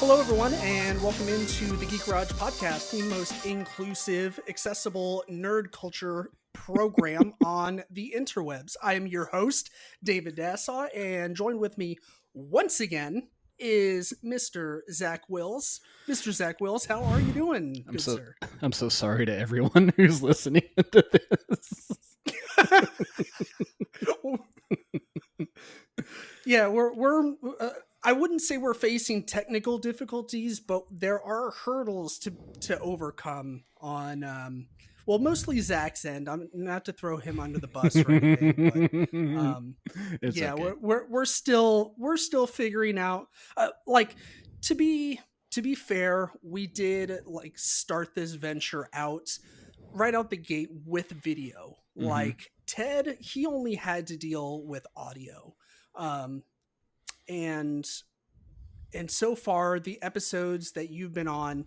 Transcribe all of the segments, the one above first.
Hello, everyone, and welcome into the Geek Garage podcast, the most inclusive, accessible nerd culture program on the interwebs. I am your host, David Dassaw, and joined with me once again is Mr. Zack Wills. Mr. Zack Wills, how are you doing, good sir? I'm so sorry to everyone who's listening to this. Yeah, we're I wouldn't say we're facing technical difficulties, but there are hurdles to overcome on mostly Zach's end. I'm not to throw him under the bus or anything, but yeah, okay. we're still figuring out to be fair, we did start this venture out right out the gate with video. Like Ted, he only had to deal with audio. And so far the episodes that you've been on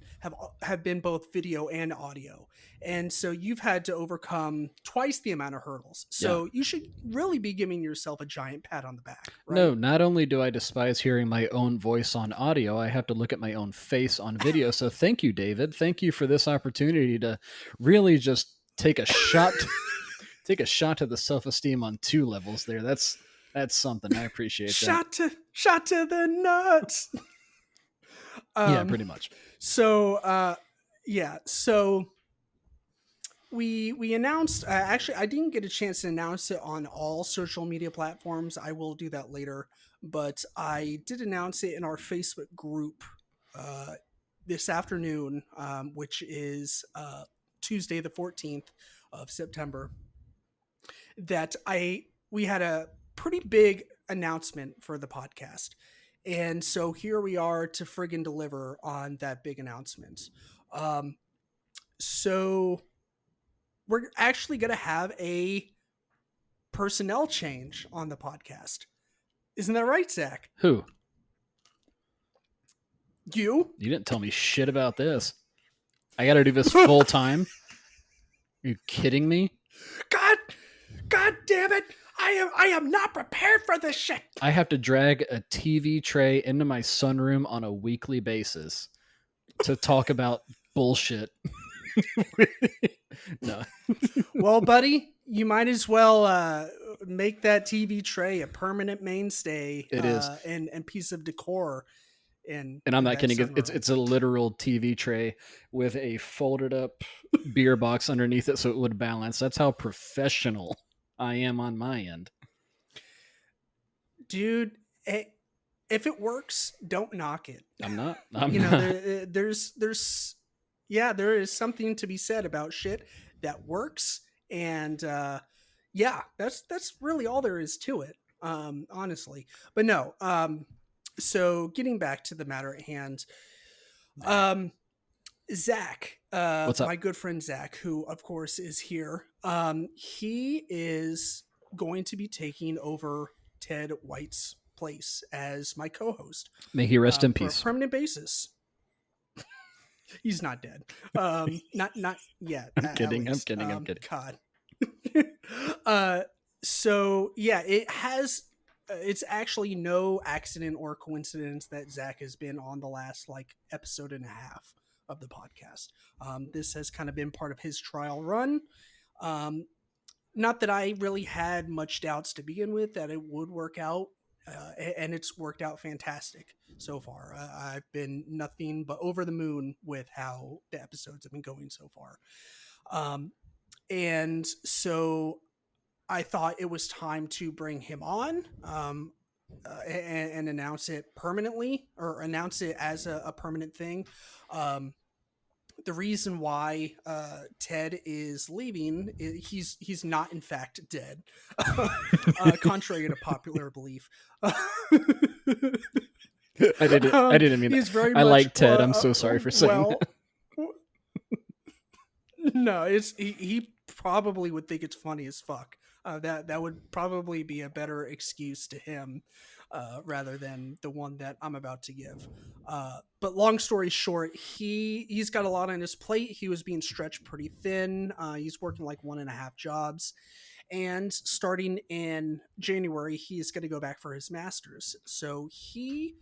have been both video and audio, and so you've had to overcome twice the amount of hurdles. So you should really be giving yourself a giant pat on the back, right? No, not only do I despise hearing my own voice on audio, I have to look at my own face on video. So thank you, David. Thank you for this opportunity to really just take a shot to the self-esteem on two levels there. That's something. I appreciate that. Shot to the nuts. Yeah, pretty much. So we announced. Actually, I didn't get a chance to announce it on all social media platforms. I will do that later, but I did announce it in our Facebook group this afternoon, which is Tuesday, the 14th of September. That we had a pretty big announcement for the podcast. And so here we are to friggin' deliver on that big announcement. So we're actually going to have a personnel change on the podcast. Isn't that right, Zach? Who? You? You didn't tell me shit about this. I got to do this full time? Are you kidding me? God damn it. I am not prepared for this shit. I have to drag a TV tray into my sunroom on a weekly basis to talk about bullshit. No. Well, buddy, you might as well make that TV tray a permanent mainstay. It is. And piece of decor. And I'm not kidding. It's a literal TV tray with a folded up beer box underneath it so it would balance. That's how professional I am on my end. Dude, if it works, don't knock it. I'm not. There is something to be said about shit that works, and that's really all there is to it, honestly. But no, so getting back to the matter at hand, Zach, what's up? my good friend Zach, who of course is here, he is going to be taking over Ted White's place as my co-host. May he rest in peace. For a permanent basis. He's not dead. Not yet. I'm kidding. God. So yeah, it's actually no accident or coincidence that Zach has been on the last episode and a half of the podcast. This has kind of been part of his trial run. Not that I really had much doubts to begin with that it would work out, and it's worked out fantastic so far. I've been nothing but over the moon with how the episodes have been going so far. And so I thought it was time to bring him on and announce it permanently, or announce it as a permanent thing. The reason why Ted is leaving, he's not in fact dead, contrary to popular belief. I didn't mean that. I like Ted. I'm so sorry for saying that. No, he probably would think it's funny as fuck. That would probably be a better excuse to him rather than the one that I'm about to give. But long story short, he's got a lot on his plate. He was being stretched pretty thin. He's working 1.5 jobs. And starting in January, he's going to go back for his master's. So he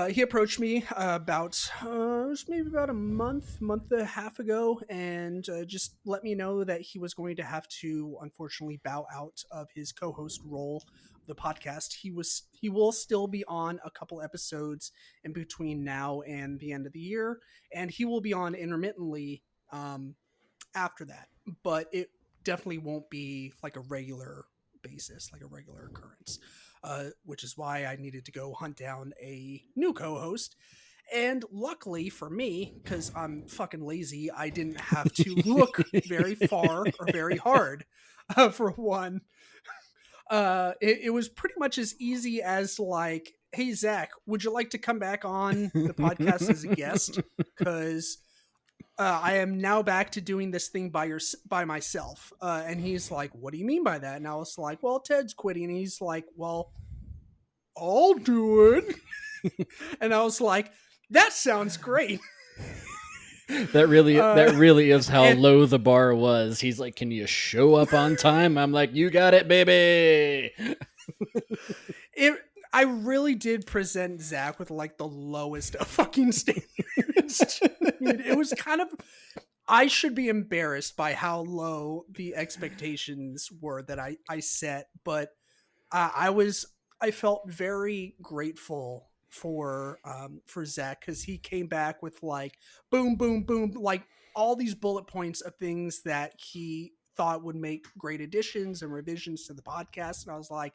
He approached me about it was maybe about a month and a half ago, and just let me know that he was going to have to unfortunately bow out of his co-host role of the podcast. He will still be on a couple episodes in between now and the end of the year, and he will be on intermittently after that. But it definitely won't be like a regular basis, like a regular occurrence. Which is why I needed to go hunt down a new co-host. And luckily for me, because I'm fucking lazy, I didn't have to look very far or very hard for one. It was pretty much as easy as like, hey Zach, would you like to come back on the podcast as a guest? Because I am now back to doing this thing by myself. And he's like, what do you mean by that? And I was like, well, Ted's quitting. And he's like, well, I'll do it. And I was like, that sounds great. That really is how And low the bar was. He's like, "Can you show up on time?" I'm like, "You got it, baby." it, I really did present Zach with like the lowest of fucking standards. I mean, it was kind of, I should be embarrassed by how low the expectations were that I set, but I I felt very grateful for Zach because he came back with like boom boom boom like all these bullet points of things that he thought would make great additions and revisions to the podcast, and I was like,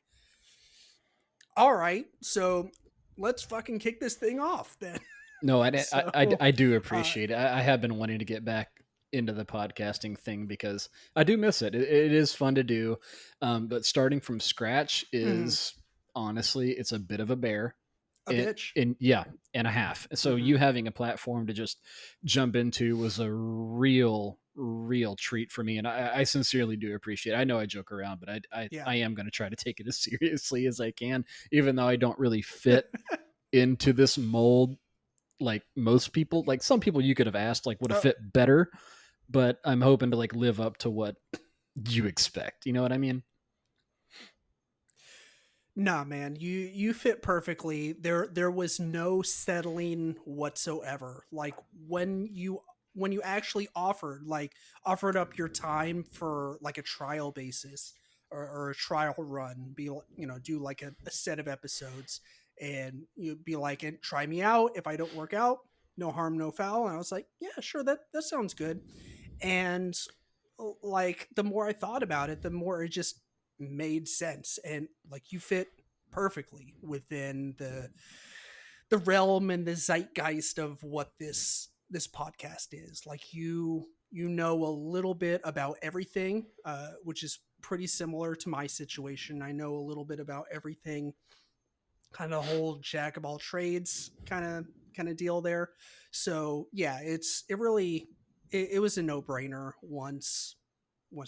all right, so let's fucking kick this thing off then. No, So I do uh, appreciate it. I have been wanting to get back into the podcasting thing because I do miss it. It is fun to do, but starting from scratch mhm, is honestly it's a bit of a bear. a bitch. In yeah, and a half. So Hmm. you having a platform to just jump into was a real treat for me, and I sincerely do appreciate it. I know I joke around, but Yeah. I am going to try to take it as seriously as I can, even though I don't really fit into this mold like most people. Like some people you could have asked like would have uh, fit better, but I'm hoping to like live up to what you expect. You know what I mean? Nah, man, you fit perfectly. There was no settling whatsoever. Like when you actually offered up your time for like a trial basis or a trial run, do like a set of episodes, and you'd be like, and try me out. If I don't work out, no harm, no foul. And I was like, yeah, sure, that sounds good. And like the more I thought about it, the more it just made sense, and like you fit perfectly within the realm and the zeitgeist of what this podcast is. Like you know a little bit about everything, which is pretty similar to my situation. I know a little bit about everything, kind of whole jack of all trades kind of deal there. So yeah, it was a no brainer once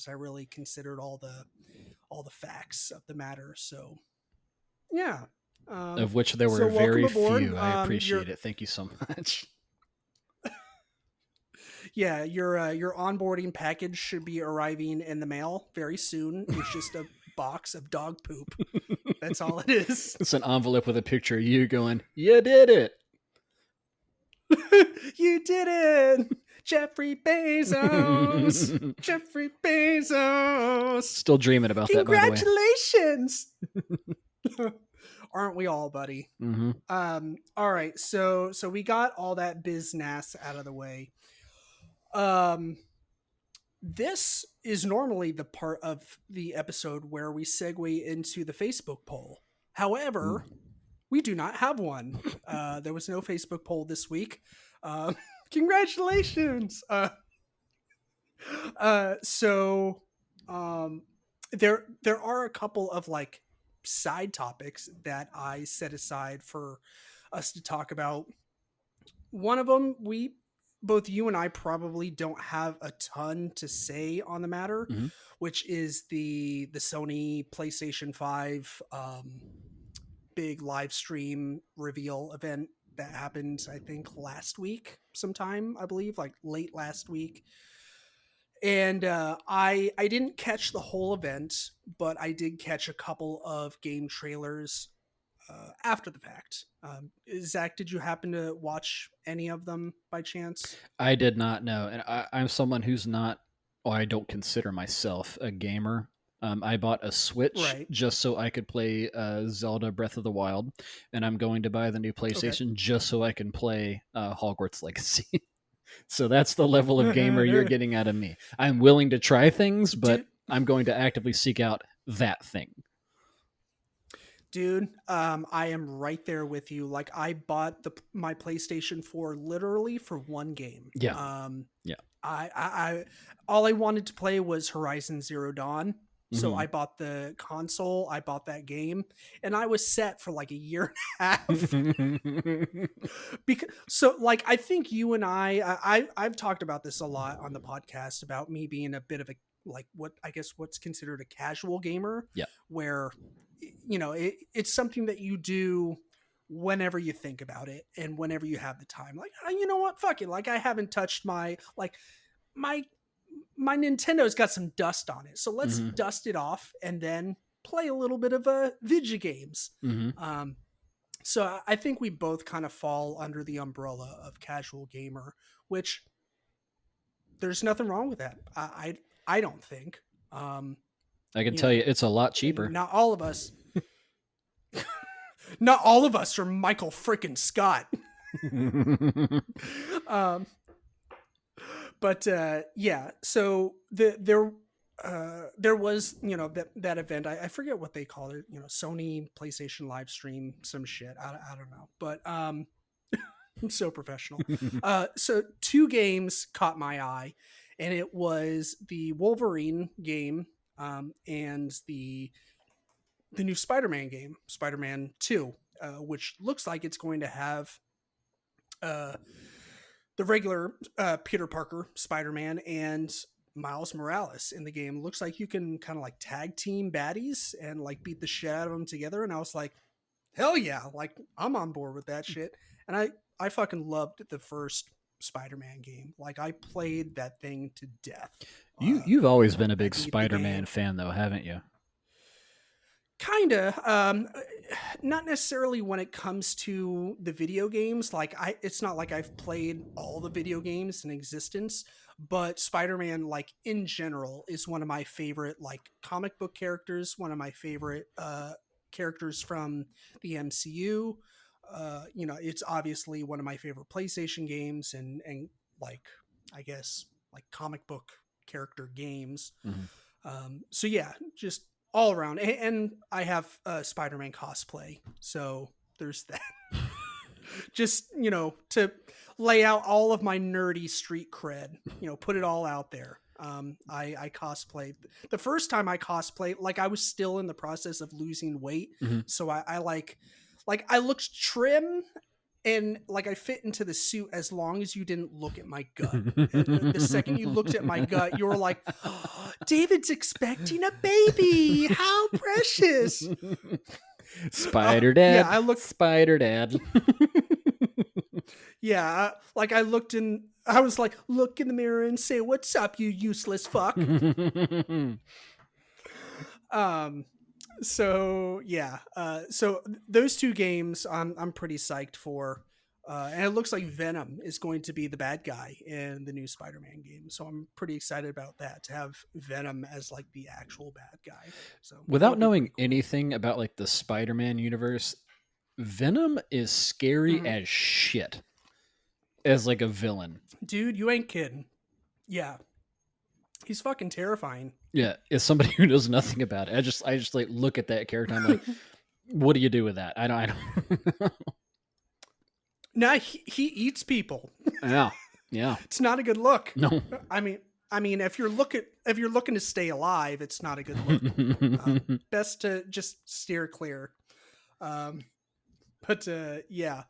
I really considered all the facts of the matter. So yeah. Of which there So were welcome very aboard. few. I appreciate it. Thank you so much. Your onboarding package should be arriving in the mail very soon. It's just a box of dog poop. That's all it is. It's an envelope with a picture of you going, "You did it." You did it, Jeffrey Bezos. Jeffrey Bezos. Still dreaming about that, by the way. Congratulations. Aren't we all, buddy? Hmm. All right, so we got all that business out of the way. Um this is normally the part of the episode where we segue into the Facebook poll. However, we do not have one. There was no Facebook poll this week. Uh, congratulations. So there are a couple of like side topics that I set aside for us to talk about. One of them, we both you and I probably don't have a ton to say on the matter, Hmm. which is the Sony PlayStation 5 big live stream reveal event that happened, I think last week sometime, I believe like late last week. And I didn't catch the whole event, but I did catch a couple of game trailers after the fact. Zach, did you happen to watch any of them by chance? I did not know, and I'm someone who's not, or I don't consider myself a gamer. I bought a Switch Right. just so I could play Zelda Breath of the Wild, and I'm going to buy the new Okay. PlayStation just so I can play Hogwarts Legacy. So that's the level of gamer you're getting out of me. I'm willing to try things, but Dude, I'm going to actively seek out that thing. dude, I am right there with you. Like I bought my PlayStation 4 literally for one game. Yeah, yeah. I all I wanted to play was Horizon Zero Dawn. So Mm-hmm. I bought the console, I bought that game, and I was set for like a year and a half. Because so like I think you and I've talked about this a lot on the podcast about me being a bit of a like what I guess what's considered a casual gamer, Yeah. where it's something that you do whenever you think about it and whenever you have the time. Like, you know what, fuck it, like I haven't touched my my Nintendo's got some dust on it, so let's Mm-hmm. dust it off and then play a little bit of video games. Mm-hmm. So I think we both kind of fall under the umbrella of casual gamer, which there's nothing wrong with that. I don't think. Um, I can you tell you know, it's a lot and cheaper. not all of us, not all of us are Michael frickin' Scott. um, but yeah, so there was that event. I forget what they called it. Sony PlayStation live stream, some shit. I don't know, but I'm so professional. So two games caught my eye, and it was the Wolverine game, and the new Spider-Man game, Spider-Man 2, which looks like it's going to have uh, the regular Peter Parker Spider-Man and Miles Morales in the game. Looks like you can kind of like tag team baddies and like beat the shit out of them together. And I was like, hell yeah, like I'm on board with that shit. And I fucking loved the first Spider-Man game. Like I played that thing to death. You've always been a I big beat the Spider-Man game. fan, though, haven't you? Kinda. Not necessarily when it comes to the video games. Like it's not like I've played all the video games in existence, but Spider-Man, like in general, is one of my favorite like comic book characters. One of my favorite characters from the MCU. It's obviously one of my favorite PlayStation games, and like I guess like comic book character games. Mm-hmm. So yeah, just all around, and I have Spider-Man cosplay, so there's that. Just to lay out all of my nerdy street cred, put it all out there. I cosplayed the first time I cosplayed, like I was still in the process of losing weight, Mm-hmm. so I like I looked trim and like I fit into the suit as long as you didn't look at my gut. The second you looked at my gut, you were like, oh, David's expecting a baby. How precious. Spider Yeah, Dad. I looked. Spider Dad. Yeah, like I looked in. I was like, look in the mirror and say, "What's up, you useless fuck." um. So yeah. So those two games, I'm pretty psyched for. And it looks like Venom is going to be the bad guy in the new Spider-Man game. So I'm pretty excited about that, to have Venom as like the actual bad guy. So that'll Without be knowing pretty cool. anything about like the Spider-Man universe, Venom is scary Mhm. as shit as like a villain. Dude, you ain't kidding. Yeah, he's fucking terrifying. Yeah, as somebody who knows nothing about it, I just like look at that character. I'm like, what do you do with that? I don't. Nah, he eats people. Yeah, yeah. It's not a good look. No. I mean, if you're looking to stay alive, it's not a good look. Best to just steer clear. Um, but yeah,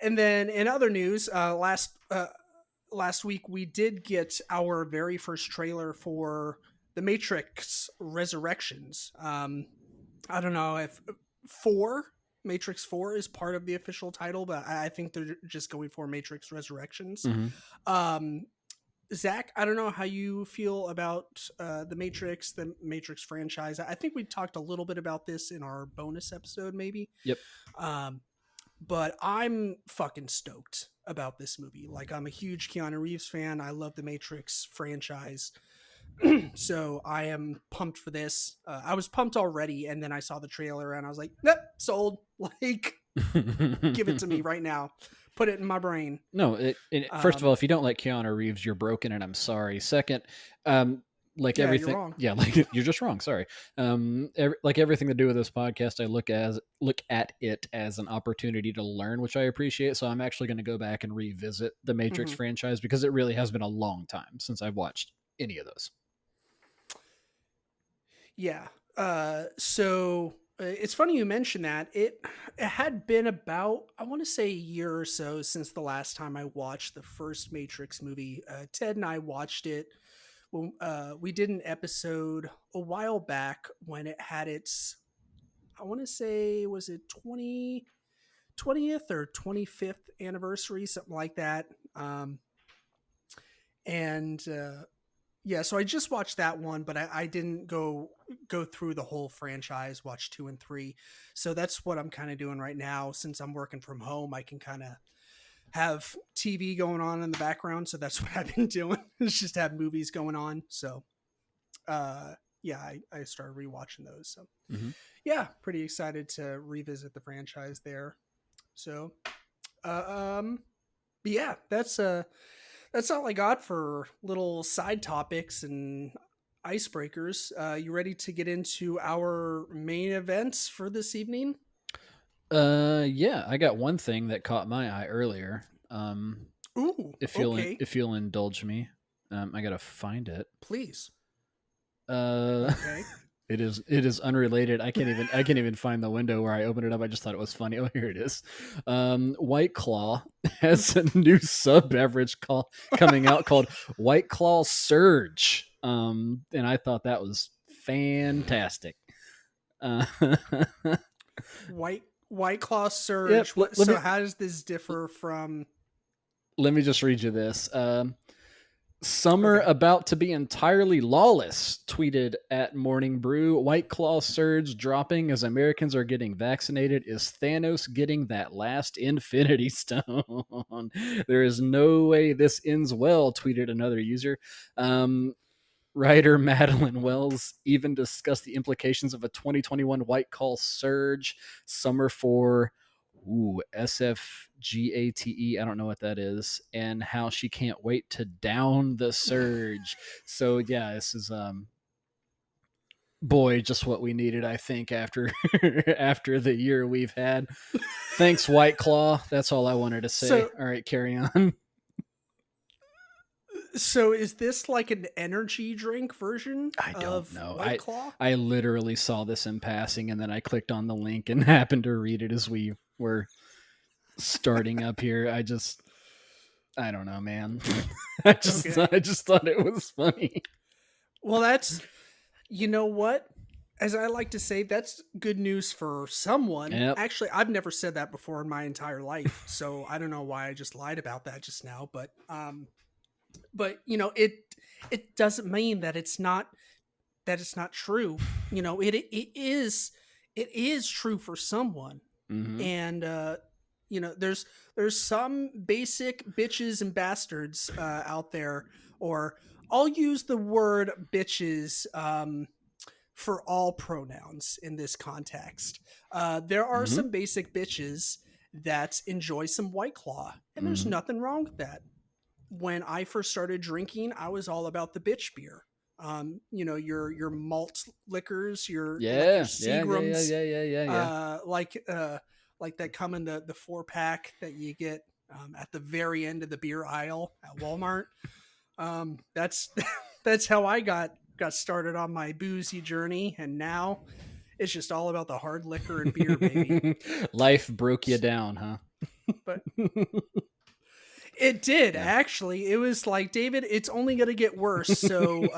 and then in other news, last week we did get our very first trailer for the Matrix Resurrections. I don't know if four Matrix 4 is part of the official title, but I think they're just going for Matrix Resurrections. Mhm. Um, Zach, I don't know how you feel about the Matrix franchise. I think we talked a little bit about this in our bonus episode, maybe. Yep. Um, but I'm fucking stoked about this movie. Like, I'm a huge Keanu Reeves fan. I love the Matrix franchise. So I am pumped for this. I was pumped already, and then I saw the trailer, and I was like, "Nope, sold." Like, give it to me right now. Put it in my brain. No, first of Um, all, if you don't like Keanu Reeves, you're broken, and I'm sorry. Second, like yeah, you're everything, wrong. yeah, like you're just wrong. Sorry. Like everything to do with this podcast, I look at it as an opportunity to learn, which I appreciate. So I'm actually going to go back and revisit the Matrix Hmm. franchise because it really has been a long time since I've watched any of those. Yeah. So it's funny you mentioned that. It had been about, I want to say, a year or so since the last time I watched the first Matrix movie. Ted and I watched it when we did an episode a while back when it had its, I want to say, was it 20th or 25th anniversary, something like that. And Yeah, so I just watched that one, but I didn't go through the whole franchise, watch 2 and 3. So that's what I'm kind of doing right now. Since I'm working from home, I can kind of have TV going on in the background. So that's what I've been doing. It's just have movies going on. So yeah, I started rewatching those. So Mm-hmm. yeah, pretty excited to revisit the franchise there. So um, but yeah, that's all I got for little side topics and icebreakers. You ready to get into our main events for this evening? Yeah, I got one thing that caught my eye earlier. Ooh, If you'll okay, if you'll indulge me, I gotta find it. please. Uh, Okay. it is unrelated. I can't even find the window where I opened it up. I just thought it was funny. Oh, here it is. White Claw has a new sub beverage coming out called White Claw Surge. And I thought that was fantastic. Uh, White Claw yep. Surge. Let, What? let So me how does this differ from? let me just read you this. Summer Okay. about to be entirely lawless, tweeted at Morning Brew. White Claw surge dropping as Americans are getting vaccinated. Is Thanos getting that last Infinity Stone? There is no way this ends well, tweeted another user. Writer Madeline Wells even discussed the implications of a 2021 White Claw surge. Summer for SFGATE. I don't know what that is, and how she can't wait to down the surge. So yeah, this is boy, just what we needed, I think, after after the year we've had. Thanks, White Claw. That's all I wanted to say. So All right, carry on. so is this like an energy drink version I don't of know. White Claw? I literally saw this in passing, and then I clicked on the link and happened to read it as we were starting up here. I don't know, man. Okay. I just thought it was funny. Well, that's, you know what? As I like to say, that's good news for someone. Yep. Actually, I've never said that before in my entire life, so I don't know why I just lied about that just now. But it doesn't mean that it's not true. It is true for someone, Mm-hmm. and there's some basic bitches and bastards out there, or I'll use the word bitches for all pronouns in this context. There are Mm-hmm. some basic bitches that enjoy some White Claw, and there's Mm-hmm. nothing wrong with that. When I first started drinking, I was all about the bitch beer. Your malt liquors, your like your Yeah. Yeah. Yeah. Yeah. Seagrams, Yeah. Yeah. Yeah. Yeah. uh, like uh, like that come in the 4 pack that you get at the very end of the beer aisle at Walmart. That's that's how I got started on my boozy journey, and now it's just all about the hard liquor and beer, baby. Life broke you down, huh? But it did Yeah. actually. It was like, David, it's only gonna get worse. So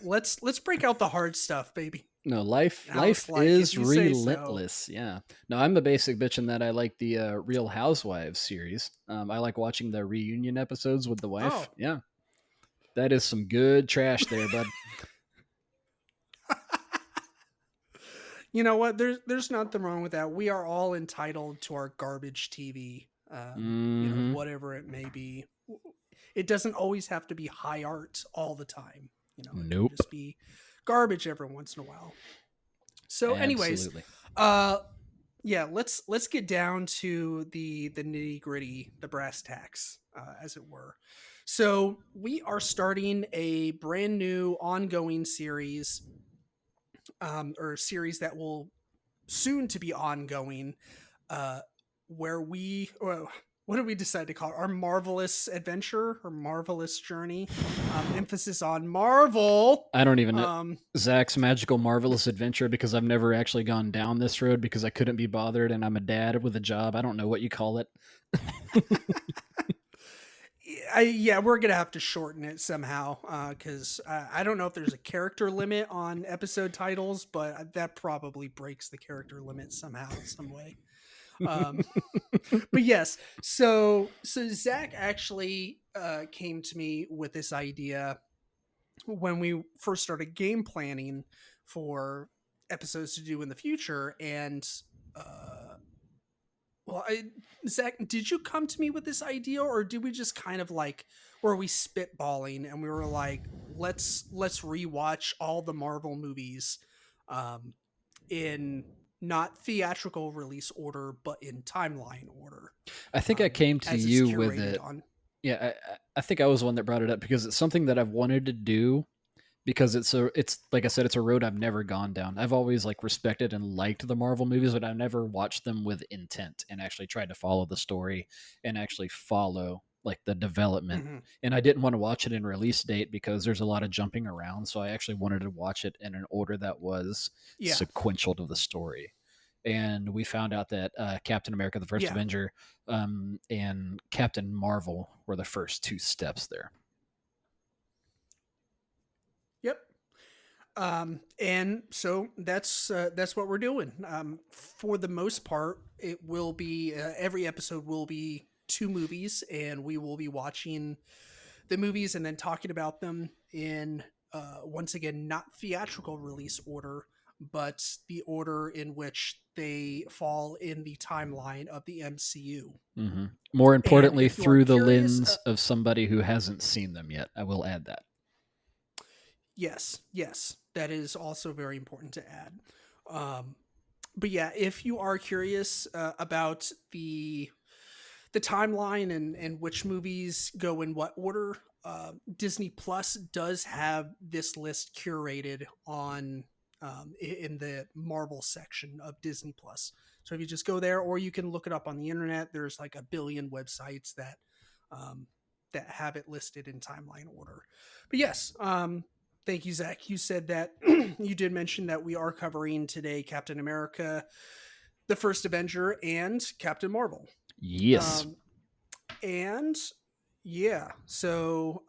let's break out the hard stuff, baby. No, life Now it's life like, if is you say so. relentless. Yeah. No, I'm the basic bitch in that I like the Real Housewives series. I like watching the reunion episodes with the wife. Oh, Yeah. That is some good trash there, bud. You know what? There's nothing wrong with that. We are all entitled to our garbage TV. You know, Hmm. whatever it may be. It doesn't always have to be high art all the time. You know, it can Nope. just be garbage every once in a while. So, anyways, Absolutely. uh, yeah, let's get down to the nitty gritty, the brass tacks, as it were. So we are starting a brand new ongoing series, or a series that will soon to be ongoing, uh, where what did we decide to call it? Our marvelous adventure or marvelous journey? Emphasis on Marvel. I don't even know. Um, Zach's Magical Marvelous Adventure, because I've never actually gone down this road because I couldn't be bothered and I'm a dad with a job. I don't know what you call it. yeah, we're gonna have to shorten it somehow because I don't know if there's a character limit on episode titles, but that probably breaks the character limit somehow, some way. Um, but yes, so Zach actually came to me with this idea when we first started game planning for episodes to do in the future, and uh, well, Zach, did you come to me with this idea, or did we just kind of like, were we spitballing and we were like, let's rewatch all the Marvel movies, um, in not theatrical release order, but in timeline order, I think I came to as it's you with curated it. on. Yeah, I think I was the one that brought it up because it's something that I've wanted to do, because it's like I said, it's a road I've never gone down. I've always like respected and liked the Marvel movies, but I've never watched them with intent and actually tried to follow the story and actually follow like the development. Mhm. And I didn't want to watch it in release date because there's a lot of jumping around, so I actually wanted to watch it in an order that was Yeah, sequential to the story. And we found out that Captain America: The First yeah, Avenger and Captain Marvel were the first two steps there. yep. And so that's what we're doing. For the most part, it will be every episode will be two movies, and we will be watching the movies and then talking about them in once again not theatrical release order, but the order in which they fall in the timeline of the MCU. Hmm. More And importantly, if you are through the curious, lens of somebody who hasn't seen them yet. I will add that. yes, yes, that is also very important to add. Um, but yeah, if you are curious about the timeline and which movies go in what order, Disney Plus does have this list curated on in the Marvel section of Disney Plus. So if you just go there, or you can look it up on the internet, there's like a billion websites um, that have it listed in timeline order. But yes, thank you, Zach. You said that you did mention that we are covering today Captain America, the First Avenger, and Captain Marvel. Yes. Um, and yeah, so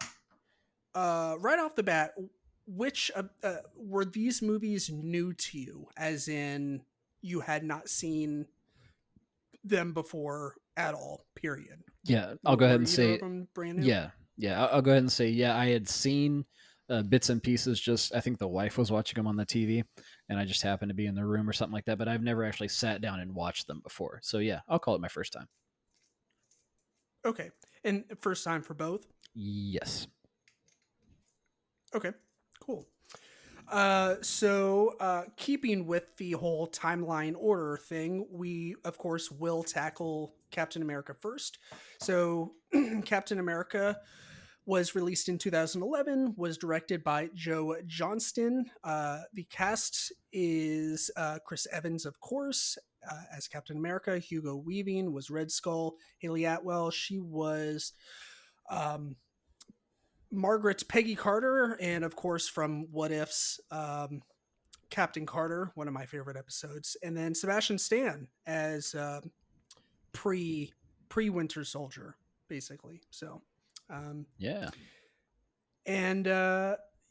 right off the bat, which were these movies new to you? As in, you had not seen them before at all. Period. Yeah, I'll go ahead Were and either of say, them brand new? yeah, yeah. I'll go ahead and say, yeah, I had seen bits and pieces. Just I think the wife was watching them on the TV, and I just happened to be in the room or something like that. But I've never actually sat down and watched them before. So yeah, I'll call it my first time. Okay, and first time for both. Yes. Okay, cool. Keeping with the whole timeline order thing, we of course will tackle Captain America first. So, Captain America was released in 2011, was directed by Joe Johnston. The cast is Chris Evans, of course, as Captain America. Hugo Weaving was Red Skull. Haley Atwell, she was um, Margaret Peggy Carter, and of course from What Ifs, Captain Carter, one of my favorite episodes, and then Sebastian Stan as pre Winter Soldier, basically. So, um, Yeah. and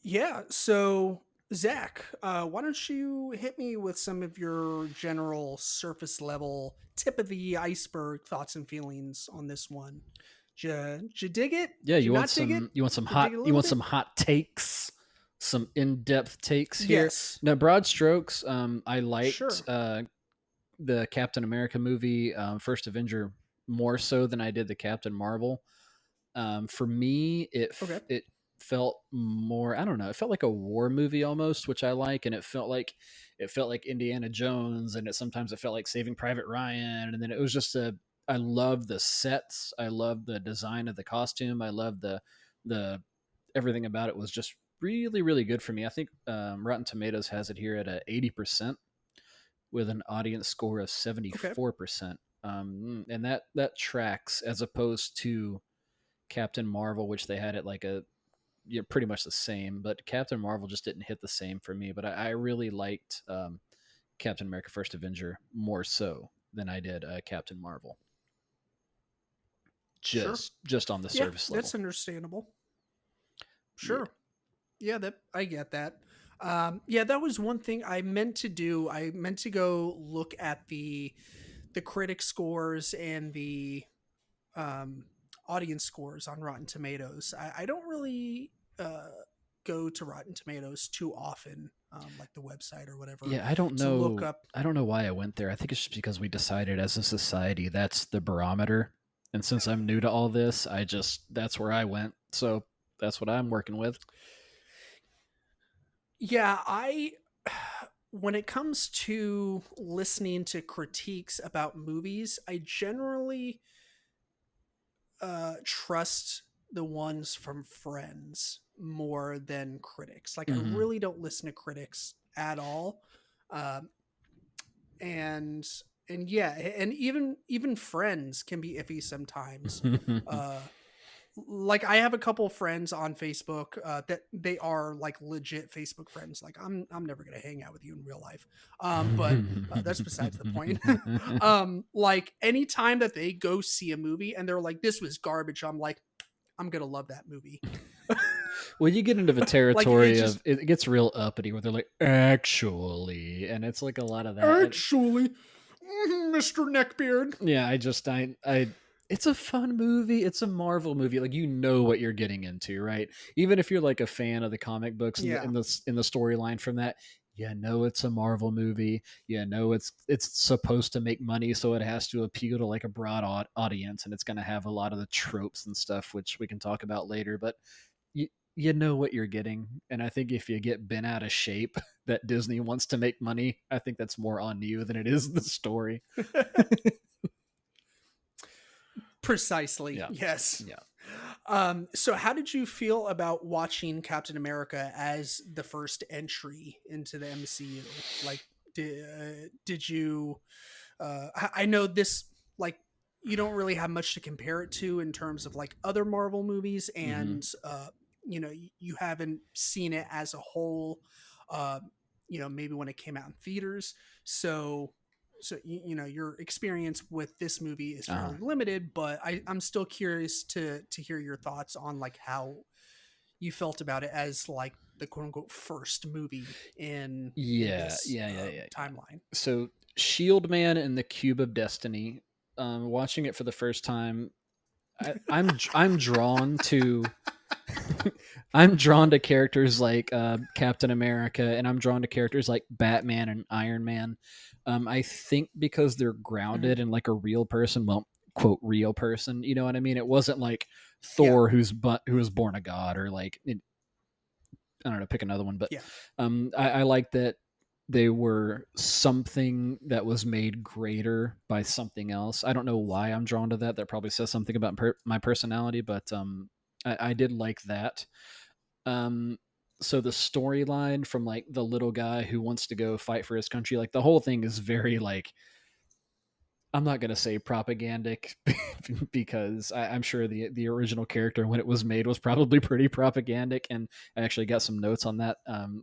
yeah, so Zach, why don't you hit me with some of your general surface level, tip of the iceberg thoughts and feelings on this one? Did you dig it? Yeah, Did you not dig it? You dig it a you little want bit? some hot takes, some in-depth takes here. Yes. Now, broad strokes, I liked Sure. the Captain America movie, First Avenger, more so than I did the Captain Marvel. For me, Okay. it felt more, I don't know, it felt like a war movie almost, which I like, and it felt like Indiana Jones, and sometimes it felt like Saving Private Ryan, and then it was just a, I love the sets, I love the design of the costume, I love the everything about it was just really really good for me. I think Rotten Tomatoes has it here at a 80% with an audience score of Okay. 74%. And that tracks as opposed to Captain Marvel, which they had it like a, you know, pretty much the same, but Captain Marvel just didn't hit the same for me. But I really liked Captain America: First Avenger more so than I did Captain Marvel. Sure. Just on the Yeah, surface that's level. understandable. Yeah. Sure. Yeah, that I get that. Yeah, that was one thing I meant to do. I meant to go look at the critic scores and the um, audience scores on Rotten Tomatoes. I don't really uh, go to Rotten Tomatoes too often, like the website or whatever, Yeah, I don't to look know. up. I don't know why I went there. I think it's just because we decided as a society that's the barometer. And since I'm new to all this, I just that's where I went. So that's what I'm working with. Yeah, I when it comes to listening to critiques about movies, I generally trust the ones from friends more than critics. Like I Hmm. really don't listen to critics at all. Um, and and yeah, and even friends can be iffy sometimes. Uh, like I have a couple friends on Facebook that they are like legit Facebook friends. Like I'm never gonna hang out with you in real life, but that's besides the point. Like anytime that they go see a movie and they're like, "This was garbage," I'm like, "I'm gonna love that movie." Well, you get into the Like it territory just of it gets real uppity where they're like, actually, and it's like a lot of that. And actually, Mr. Neckbeard. yeah, I it's a fun movie. It's a Marvel movie. Like you know what you're getting into, right? Even if you're like a fan of the comic books and Yeah, in the storyline from that, you know it's a Marvel movie. You know it's supposed to make money, so it has to appeal to like a broad audience, and it's going to have a lot of the tropes and stuff, which we can talk about later. But you know what you're getting, and I think if you get bent out of shape that Disney wants to make money, I think that's more on you than it is the story. precisely. Yeah, Yes. yeah. So how did you feel about watching Captain America as the first entry into the MCU? Like, did you? I know this. Like, you don't really have much to compare it to in terms of like other Marvel movies, Hmm. and you haven't seen it as a whole. Uh, maybe when it came out in theaters. So your experience with this movie is Uh-huh. fairly limited, but I'm still curious to hear your thoughts on like how you felt about it as like the quote unquote first movie in Yeah, this yeah, yeah, yeah, yeah. timeline. So, Shield Man and the Cube of Destiny. Watching it for the first time, I'm drawn to I'm drawn to characters like Captain America, and I'm drawn to characters like Batman and Iron Man. I think because they're Mhm. grounded in like a real person, well, quote real person. You know what I mean? It wasn't like Yeah, Thor who was born a god, or like I don't know, pick another one. But yeah, I like that they were something that was made greater by something else. I don't know why I'm drawn to that. That probably says something about my personality, but I did like that. Um, so the storyline from like the little guy who wants to go fight for his country, like the whole thing is very like, I'm not gonna say propagandic because I'm sure the original character when it was made was probably pretty propagandic, and I actually got some notes on that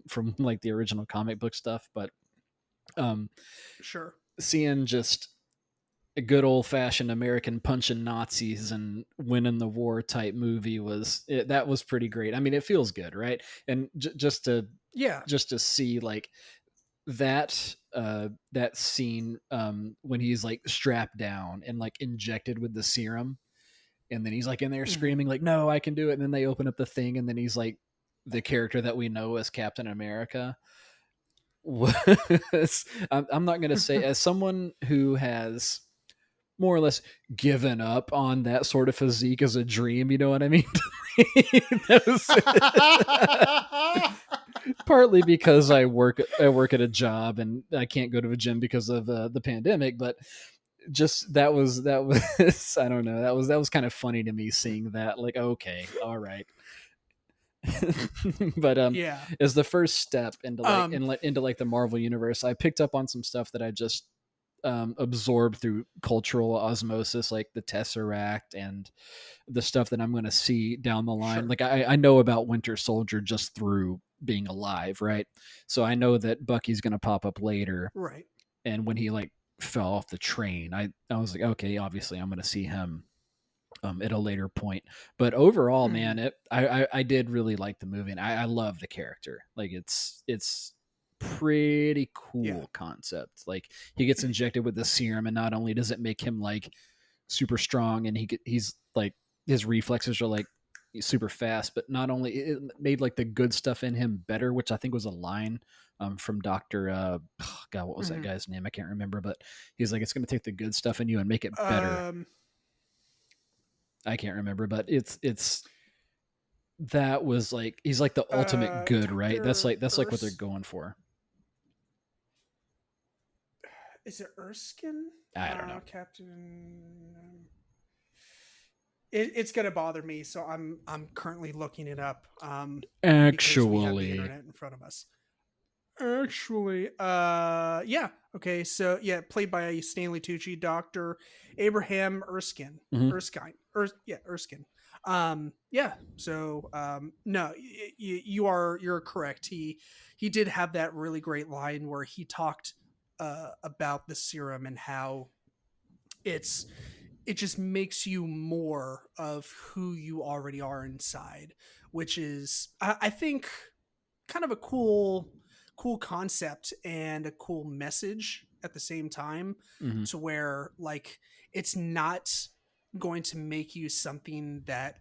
from like the original comic book stuff. But um, sure. seeing just a good old fashioned American punching Nazis and winning the war type movie that was pretty great. I mean, it feels good, right? And Yeah, just to see like that scene when he's like strapped down and like injected with the serum, And then he's like in there Mhm. screaming like, no, I can do it. And then they open up the thing, and then he's like the character that we know as Captain America. Was I'm not going to say, as someone who has more or less given up on that sort of physique as a dream, you know what I mean? That was partly because I work at a job and I can't go to a gym because of the pandemic, but just that was I don't know, that was kind of funny to me seeing that, like, okay, all right. But Yeah. as the first step into Um, into like the Marvel universe, I picked up on some stuff that I just absorbed through cultural osmosis, like the Tesseract and the stuff that I'm going to see down the line. sure. Like I know about Winter Soldier just through being alive, right? So I know that Bucky's going to pop up later, Right. and when he like fell off the train, I was like, okay, obviously I'm going to see him at a later point. But overall, man, Mhm. I did really like the movie, and I love the character. Like it's pretty Yeah. cool concept. Like he gets injected with the serum, and not only does it make him like super strong, and he's like his reflexes are like super fast, but not only it made like the good stuff in him better, which I think was a line from Doctor God, what was that Mhm. guy's name? I can't remember, but he's like, it's going to take the good stuff in you and make it better. Um, I can't remember, but it's that was like he's like the ultimate good, right? That's Dr. like what they're Ers going for. is it Erskine? I don't know. Captain. It's gonna bother me, so I'm currently looking it up. Because we have the Actually, internet in front of us. Actually, yeah, okay, so yeah, played by Stanley Tucci, Doctor Abraham Erskine, mhm. Yeah, Erskine. Yeah, so no, you're correct. He did have that really great line where he talked about the serum and how it's it just makes you more of who you already are inside, which is I think kind of a cool concept and a cool message at the same time, Mhm. to where like it's not going to make you something that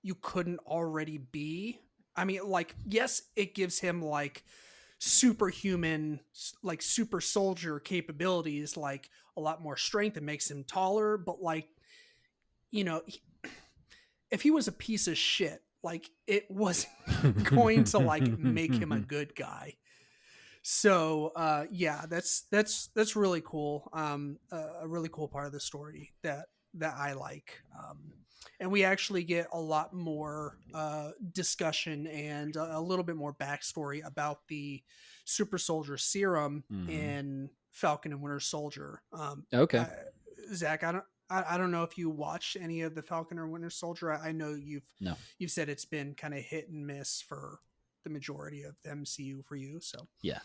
you couldn't already be. I mean, like, yes, it gives him like superhuman, like super soldier capabilities, like a lot more strength. It makes him taller, but like, you know, if he was a piece of shit, like it wasn't going to like make him a good guy. So yeah, that's really cool. A really cool part of the story that I like. And we actually get a lot more discussion and a little bit more backstory about the super soldier serum Mhm. in Falcon and Winter Soldier. Okay. Zach, I don't know if you watched any of the Falcon or Winter Soldier. I know No. you've said it's been kind of hit and miss for the majority of the MCU for you. So Yeah.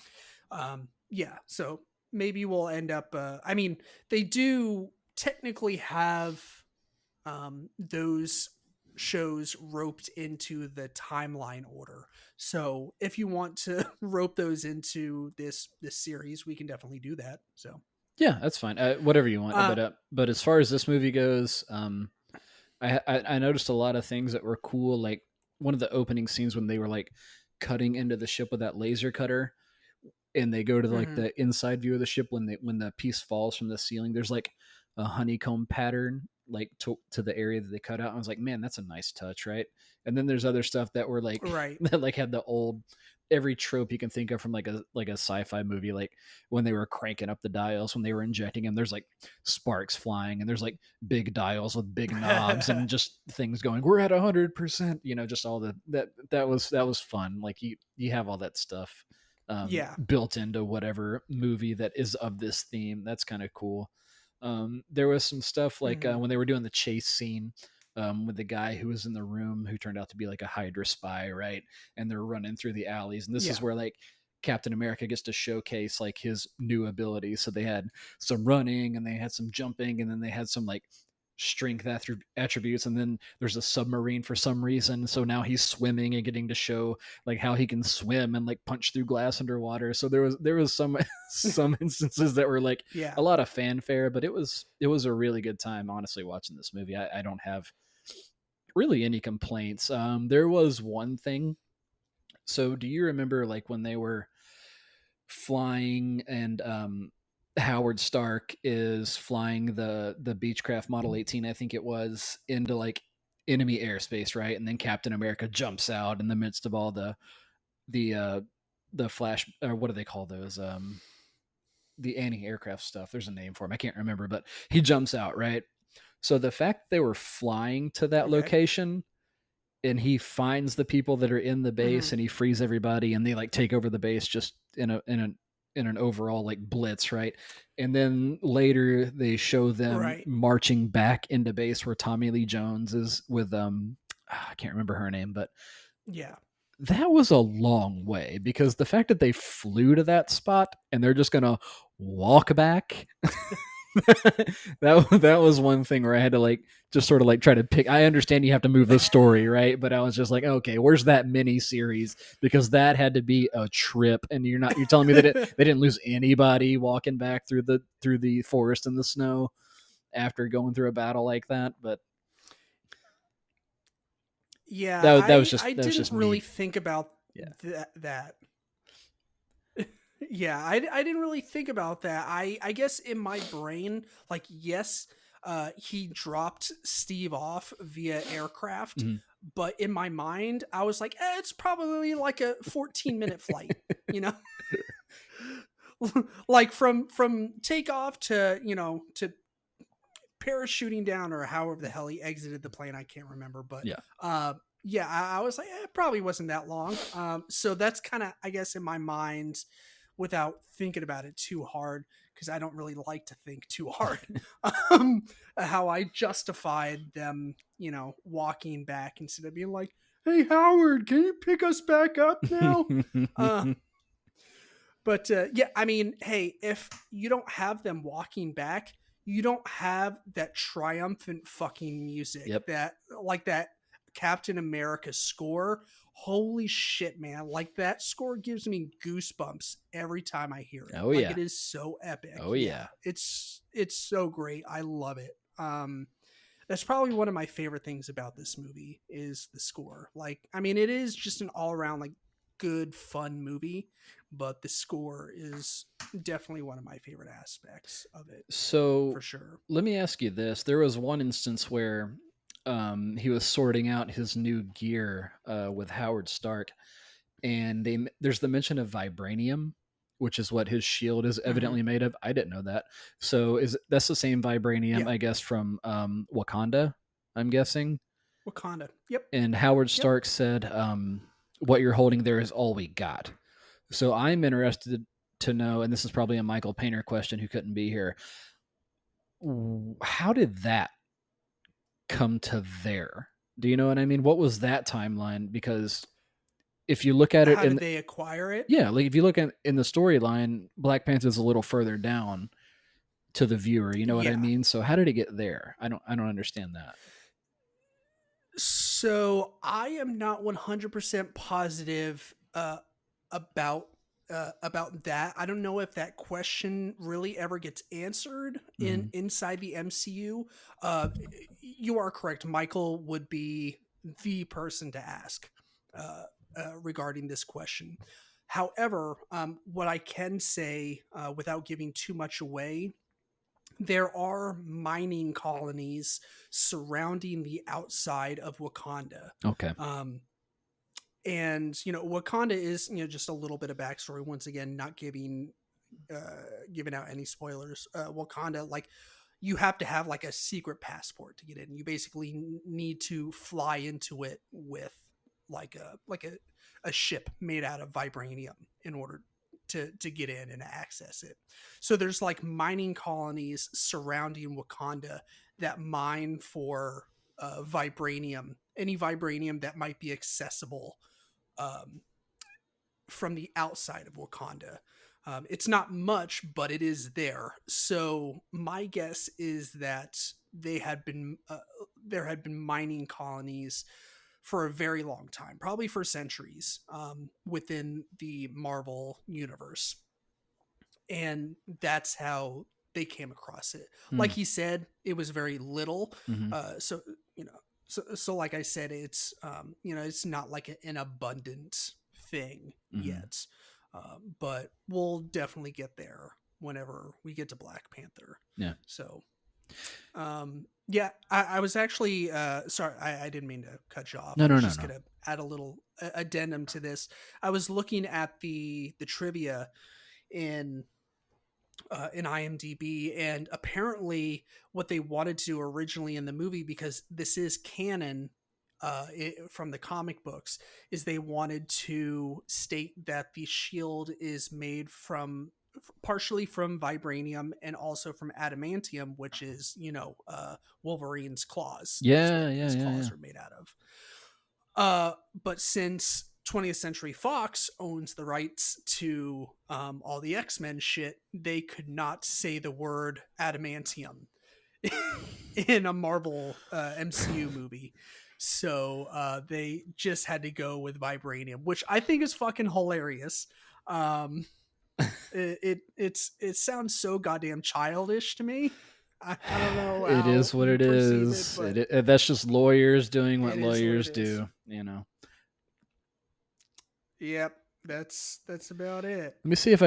yeah, so maybe we'll end up. I mean, they do technically have those shows roped into the timeline order. So if you want to rope those into this series, we can definitely do that. So Yeah, that's fine. Whatever you want. uh, But as far as this movie goes, I noticed a lot of things that were cool. Like one of the opening scenes when they were like cutting into the ship with that laser cutter, and they go to like mhm, the inside view of the ship when the piece falls from the ceiling. There's like a honeycomb pattern like to the area that they cut out. I was like, man, that's a nice touch, right? And then there's other stuff that were like right. that like had the old every trope you can think of from like a sci-fi movie, like when they were cranking up the dials when they were injecting them, there's like sparks flying, and there's like big dials with big knobs and just things going, we're at 100%, just all that was fun. Like you have all that stuff Yeah. built into whatever movie that is of this theme. That's kind of cool. There was some stuff like Hmm. when they were doing the chase scene with the guy who was in the room who turned out to be like a Hydra spy, right? And they're running through the alleys, and this is Yeah. where like Captain America gets to showcase like his new abilities. So they had some running, and they had some jumping, and then they had some like strength attributes, and then there's a submarine for some reason, so now he's swimming and getting to show like how he can swim and like punch through glass underwater. So there was some some instances that were like Yeah. a lot of fanfare, but it was a really good time, honestly, watching this movie. I don't have really any complaints. There was one thing. So do you remember like when they were flying and Howard Stark is flying the Beechcraft Model 18, I think it was, into like enemy airspace, right? And then Captain America jumps out in the midst of all the the flash, or what do they call those? The anti-aircraft stuff. There's a name for him. I can't remember, but he jumps out, right? So the fact they were flying to that Okay. location and he finds the people that are in the base Hmm. and he frees everybody and they like take over the base just in an overall like blitz, right? And then later they show them Right. marching back into base where Tommy Lee Jones is with I can't remember her name, but Yeah. that was a long way, because the fact that they flew to that spot and they're just gonna walk back, that was one thing where I had to like just sort of like try to pick. I understand you have to move the story, right? But I was just like, okay, where's that mini series? Because that had to be a trip, and you're telling me that they didn't lose anybody walking back through the forest in the snow after going through a battle like that. But Yeah, that was I that was didn't just really me. think about Yeah. that. Yeah, I didn't really think about that. I guess in my brain, like, yes, he dropped Steve off via aircraft, Mhm. but in my mind, I was like, it's probably like a 14-minute flight, you know? Like from takeoff to, to parachuting down, or however the hell he exited the plane. I can't remember, but Yeah. yeah, I was like, it probably wasn't that long. So that's kind of, I guess, in my mind, without thinking about it too hard, because I don't really like to think too hard. um, how I justified them, walking back instead of being like, "Hey, Howard, can you pick us back up now?" Uh, but yeah, I mean, hey, if you don't have them walking back, you don't have that triumphant fucking music, Yep. that like that Captain America score. Holy shit, man. Like, that score gives me goosebumps every time I hear it. Oh Like, yeah. it is so epic. Oh Yeah. yeah. It's so great. I love it. That's probably one of my favorite things about this movie is the score. Like, I mean, it is just an all around like good, fun movie, but the score is definitely one of my favorite aspects of it So for sure. let me ask you this. There was one instance where he was sorting out his new gear with Howard Stark, and there's the mention of vibranium, which is what his shield is Hmm. evidently made of. I didn't know that. So that's the same vibranium, Yeah, I guess, from Wakanda, I'm guessing. Wakanda. Yep, And Howard yep. Stark said, "What you're holding there is all we got." So I'm interested to know, and this is probably a Michael Painter question who couldn't be here. How did that come to there? Do you know what I mean? What was that timeline? Because if you look at it How did in, they acquire it? yeah, like if you look at in the storyline, Black Panther's a little further down to the viewer. You know what I Yeah. mean? So how did it get there? I don't understand that. So I am not 100% positive about about that. I don't know if that question really ever gets answered Hmm. inside the MCU. You are correct. Michael would be the person to ask regarding this question. However, what I can say without giving too much away, there are mining colonies surrounding the outside of Wakanda. Okay. Um, and Wakanda is, just a little bit of backstory. Once again, not giving out any spoilers. Wakanda, like, you have to have like a secret passport to get in. You basically need to fly into it with like a ship made out of vibranium in order to get in and access it. So there's like mining colonies surrounding Wakanda that mine for vibranium, any vibranium that might be accessible um, from the outside of Wakanda. It's not much, but it is there. So my guess is that there had been mining colonies for a very long time, probably for centuries, within the Marvel universe, and that's how they came across it. Like Hmm. he said, it was very little. Hmm. So you know, so like I said, it's it's not like an abundant thing Hmm. yet, but we'll definitely get there whenever we get to Black Panther. Yeah. So yeah, I was actually sorry, I didn't mean to cut you off. No, I no, was no, just no. gonna add a little addendum to this. I was looking at the trivia in IMDb, and apparently, what they wanted to do originally in the movie, because this is canon from the comic books, is they wanted to state that the shield is made from partially from vibranium and also from adamantium, which is Wolverine's claws. Is what Yeah, yeah, his yeah, yeah. claws are made out of. But since 20th Century Fox owns the rights to all the X-Men shit, they could not say the word adamantium in a Marvel MCU movie. So they just had to go with vibranium, which I think is fucking hilarious. Um, it sounds so goddamn childish to me. I don't know It how is what you it perceive it, is. but That's just lawyers doing what it is what it lawyers is. do, you know. Yep, that's about it. Let me see if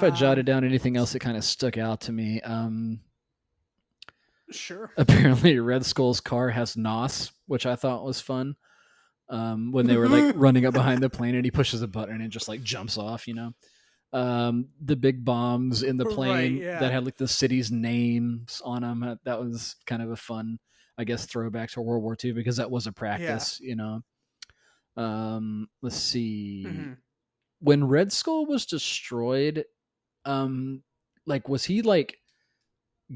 I jotted Um, down anything else that kind of stuck out to me. sure. Apparently Red Skull's car has NOS, which I thought was fun. When they were like running up behind the plane and he pushes a button and it just like jumps off, you know. The big bombs in the Right, plane that yeah. had like the city's names on them. That was kind of a fun, I guess, throwback to World War II because that was a Yeah. practice, you know. Let's see. Hmm. When Red Skull was destroyed, um, like was he like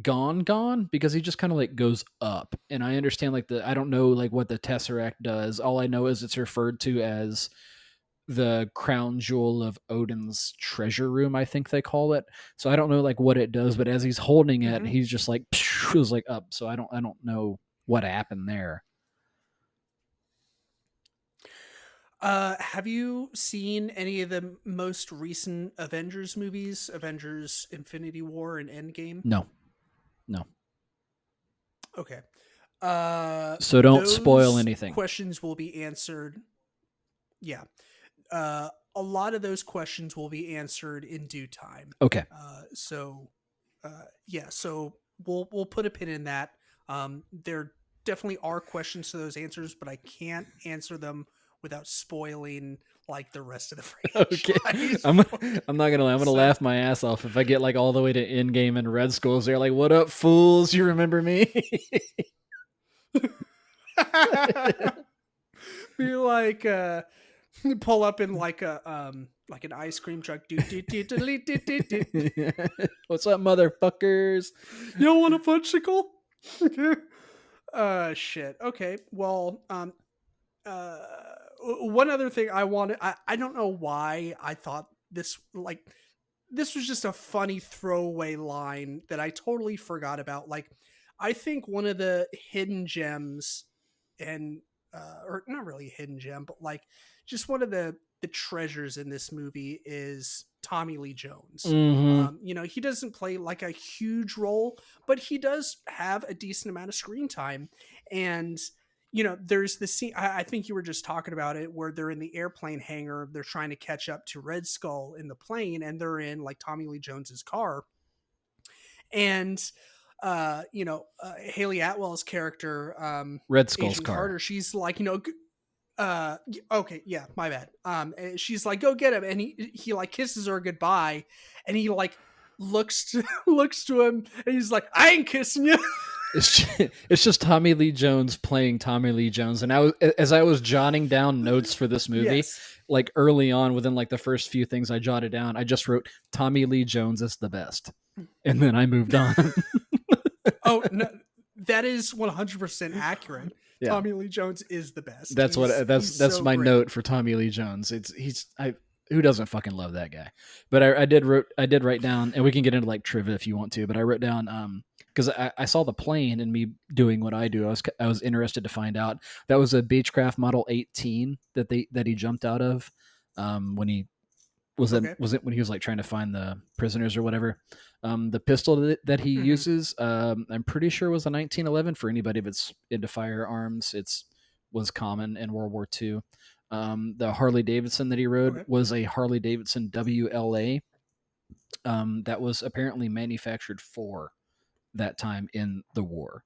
gone because he just kind of like goes up, and I understand like I don't know like what the Tesseract does. All I know is it's referred to as the crown jewel of Odin's treasure room, I think they call it. So I don't know like what it does, but as he's holding it, Hmm. he's just like goes like up. So I don't know what happened there. Have you seen any of the most recent Avengers movies? Avengers Infinity War and Endgame? No, no. Okay. So don't spoil Those anything. questions will be answered. Yeah. A lot of those questions will be answered in due time. Okay. So yeah, so we'll put a pin in that. There definitely are questions to those answers, but I can't answer them without spoiling like the rest of the Okay. franchise. I'm I'm not gonna lie, I'm gonna So laugh my ass off if I get like all the way to Endgame and Red Skulls. They're like, "What up, fools? You remember me?" be like pull up in like an ice cream truck. Do, do, do, do, do, do, do, do. What's up, motherfuckers? You don't want a fudgesicle? Shit. Okay. Well, uh, one other thing I wanted, I don't know why I thought this was just a funny throwaway line that I totally forgot about. Like, I think one of the hidden gems, and or not really a hidden gem, but like just one of the treasures in this movie is Tommy Lee Jones. Mm-hmm. He doesn't play like a huge role, but he does have a decent amount of screen time. And there's the scene, I think you were just talking about it, where they're in the airplane hangar, they're trying to catch up to Red Skull in the plane, and they're in like Tommy Lee Jones's car. And Haley Atwell's character, Red Skull's Agent car. Carter, she's like, okay, yeah, my bad. She's like, go get him, and he like kisses her goodbye, and he like looks to him, and he's like, I ain't kissing you. It's just Tommy Lee Jones playing Tommy Lee Jones, and as I was jotting down notes for this movie, Yes. like early on, within like the first few things I jotted down, I just wrote Tommy Lee Jones is the best, and then I moved on. Oh no, that is 100% accurate. Yeah, Tommy Lee Jones is the best. that's He's that's so my great. note for Tommy Lee Jones. who doesn't fucking love that guy? But I did write down, and we can get into like trivia if you want to. But I wrote down because I saw the plane and me doing what I do. I was interested to find out that was a Beechcraft Model 18 that he jumped out of when he Okay. was it when he was like trying to find the prisoners or whatever. The pistol that he Hmm. uses, I'm pretty sure was a 1911. For anybody that's into firearms, it's was common in World War II. The Harley Davidson that he rode Okay. was a Harley Davidson WLA that was apparently manufactured for that time in the war.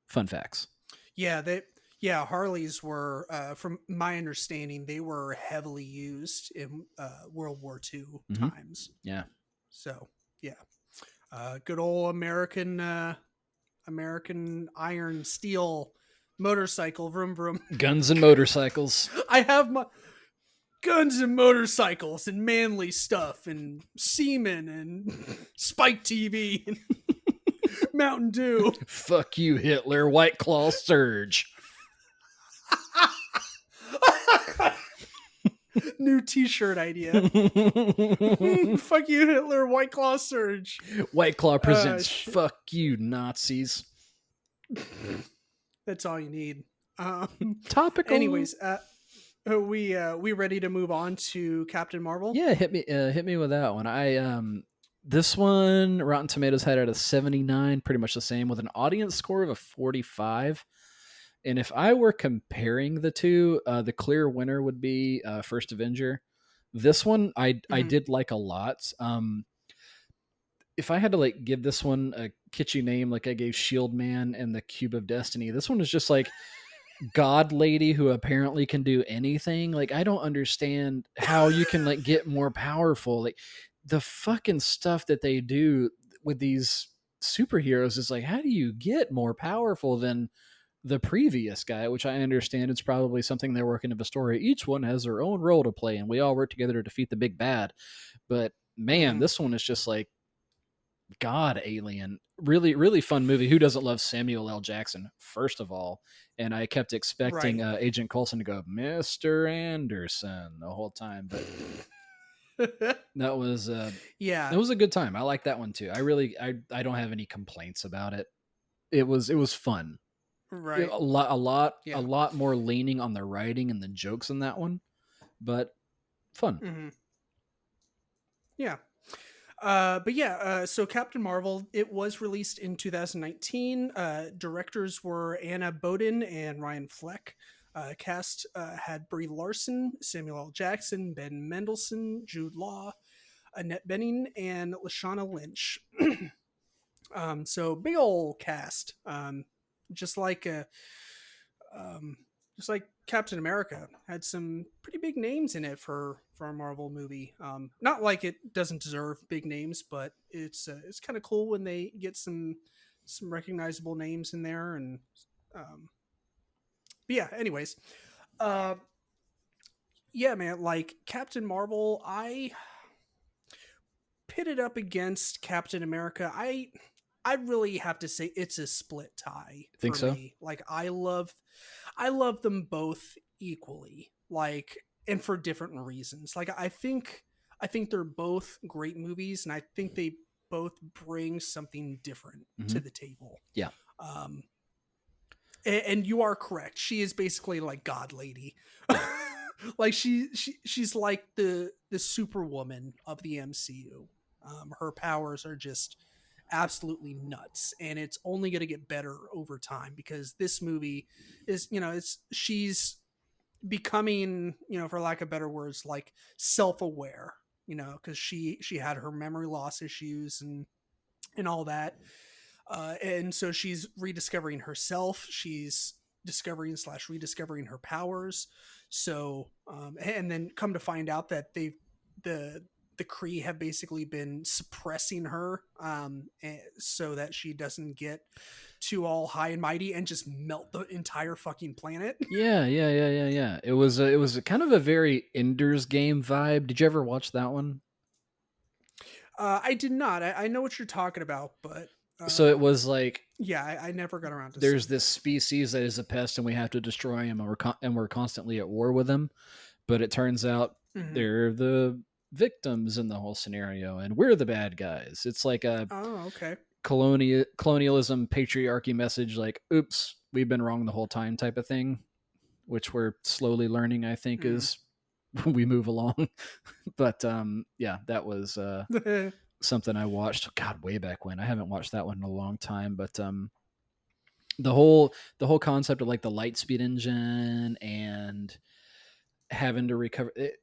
Fun facts. Yeah, Harleys were, from my understanding, they were heavily used in World War II Mm-hmm. times. Yeah. So yeah, good old American iron steel motorcycle, vroom vroom. Guns and motorcycles. I have my guns and motorcycles and manly stuff and semen and Spike TV and Mountain Dew. Fuck you, Hitler. White Claw Surge. New T-shirt idea. Fuck you, Hitler. White Claw Surge. White Claw presents Fuck You, Nazis. That's all you need. Topical. Anyways, we ready to move on to Captain Marvel? Yeah, hit me with that one. This one, Rotten Tomatoes had it at a 79, pretty much the same, with an audience score of a 45. And if I were comparing the two, the clear winner would be First Avenger. This one I did like a lot. If I had to like give this one a kitschy name, like I gave Shield Man and the Cube of Destiny, this one is just like God lady who apparently can do anything. Like I don't understand how you can like get more powerful. Like the fucking stuff that they do with these superheroes is like, how do you get more powerful than the previous guy? Which I understand it's probably something they're working of a story. Each one has their own role to play, and we all work together to defeat the big bad. But man, this one is just like God alien. Really, really fun movie. Who doesn't love Samuel L. Jackson, first of all? And I kept expecting Right. Agent Coulson to go, Mr. Anderson, the whole time. But that was Yeah. it was a good time. I like that one too. I don't have any complaints about it. It was fun. Right. A lot more leaning on the writing and the jokes in that one, but fun. Mm-hmm. Yeah. But yeah, so Captain Marvel, it was released in 2019. Directors were Anna Boden and Ryan Fleck. Cast had Brie Larson, Samuel L. Jackson, Ben Mendelsohn, Jude Law, Annette Bening, and Lashana Lynch. So big old cast. Just like just like Captain America had some pretty big names in it for a Marvel movie. Not like it doesn't deserve big names, but it's kind of cool when they get some recognizable names in there. And but yeah, anyways, uh, yeah, man, like Captain Marvel, I pitted up against Captain America. I really have to say it's a split tie for Think so? me. Like I love them both equally. Like, and for different reasons. Like I think they're both great movies, and I think they both bring something different to the table. Yeah. And you are correct. She is basically like God lady. Like she's like the superwoman of the MCU. Her powers are just absolutely nuts, and it's only going to get better over time because this movie is, she's becoming, for lack of better words, like self-aware, because she had her memory loss issues and all that, and so she's rediscovering herself. She's discovering slash rediscovering her powers. So and then come to find out that the Kree have basically been suppressing her, so that she doesn't get too all high and mighty and just melt the entire fucking planet. Yeah. It was a kind of a very Ender's Game vibe. Did you ever watch that one? I did not. I know what you're talking about, but So it was like, yeah, I never got around to. There's this species that is a pest, and we have to destroy him, and we're constantly at war with them. But it turns out Hmm. they're the victims in the whole scenario, and we're the bad guys. It's like a Oh, okay. colonialism, patriarchy message, like, oops, we've been wrong the whole time type of thing, which we're slowly learning, I think, Mm. as we move along. But yeah, that was something I watched, God, way back when. I haven't watched that one in a long time, but the whole concept of like the light speed engine and having to recover it,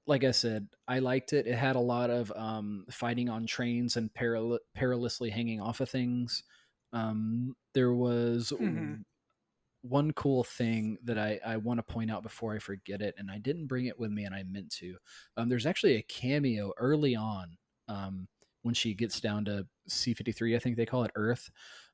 like I said, I liked it. It had a lot of fighting on trains and perilously hanging off of things. There was Hmm. one cool thing that I want to point out before I forget it, and I didn't bring it with me, and I meant to. There's actually a cameo early on um, when she gets down to C-53, I think they call it Earth.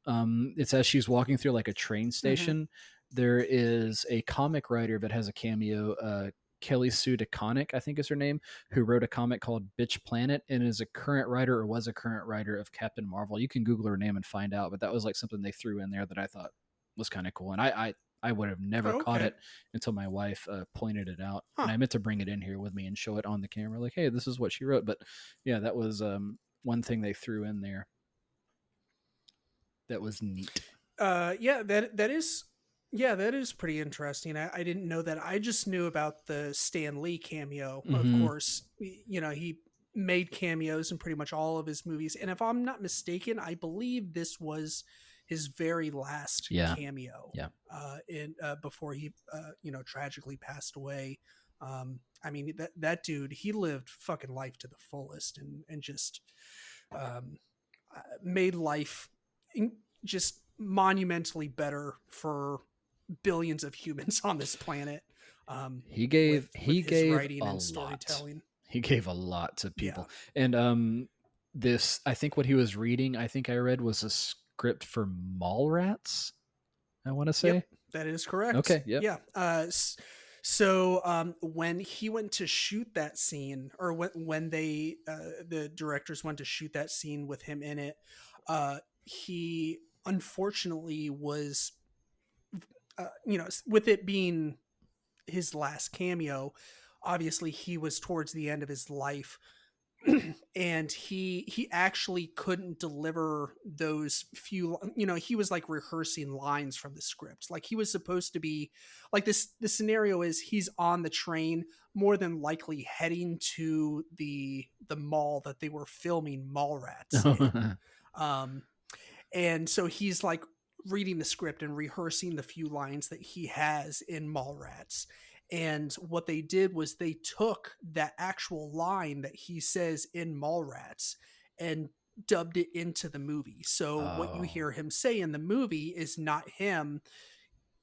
It's as she's walking through like a train Hmm. station. There is a comic writer that has a cameo. Kelly Sue DeConnick, I think is her name, who wrote a comic called Bitch Planet and is a current writer or was a current writer of Captain Marvel. You can Google her name and find out, but that was like something they threw in there that I thought was kind of cool. And I would have never Oh, caught okay. it until my wife pointed it out. And Huh. I meant to bring it in here with me and show it on the camera, like, hey, this is what she wrote. But yeah, that was one thing they threw in there that was neat. Yeah, that is pretty interesting. I didn't know that. I just knew about the Stan Lee cameo. Of Mm-hmm. course, he made cameos in pretty much all of his movies, and if I'm not mistaken, I believe this was his very last Yeah. cameo. Yeah. In Before he tragically passed away. I mean, that dude, he lived fucking life to the fullest, and just um, made life just monumentally better for billions of humans on this planet, He with gave his writing a and lot. storytelling. He gave a lot to Yeah. people. And this, I think what he was reading, I think I read, was a script for Mallrats, I want to Yep, say. that is correct. Okay, yep. Yeah. So when he went to shoot that scene, or when the directors went to shoot that scene with him in it, he unfortunately was, with it being his last cameo, obviously he was towards the end of his life. And he actually couldn't deliver those few, he was like rehearsing lines from the script. Like he was supposed to be like this. The scenario is he's on the train, more than likely heading to the mall that they were filming Mallrats in. um and so he's like reading the script and rehearsing the few lines that he has in Mallrats. And what they did was they took that actual line that he says in Mallrats and dubbed it into the movie. So what you Oh. hear him say in the movie is not him,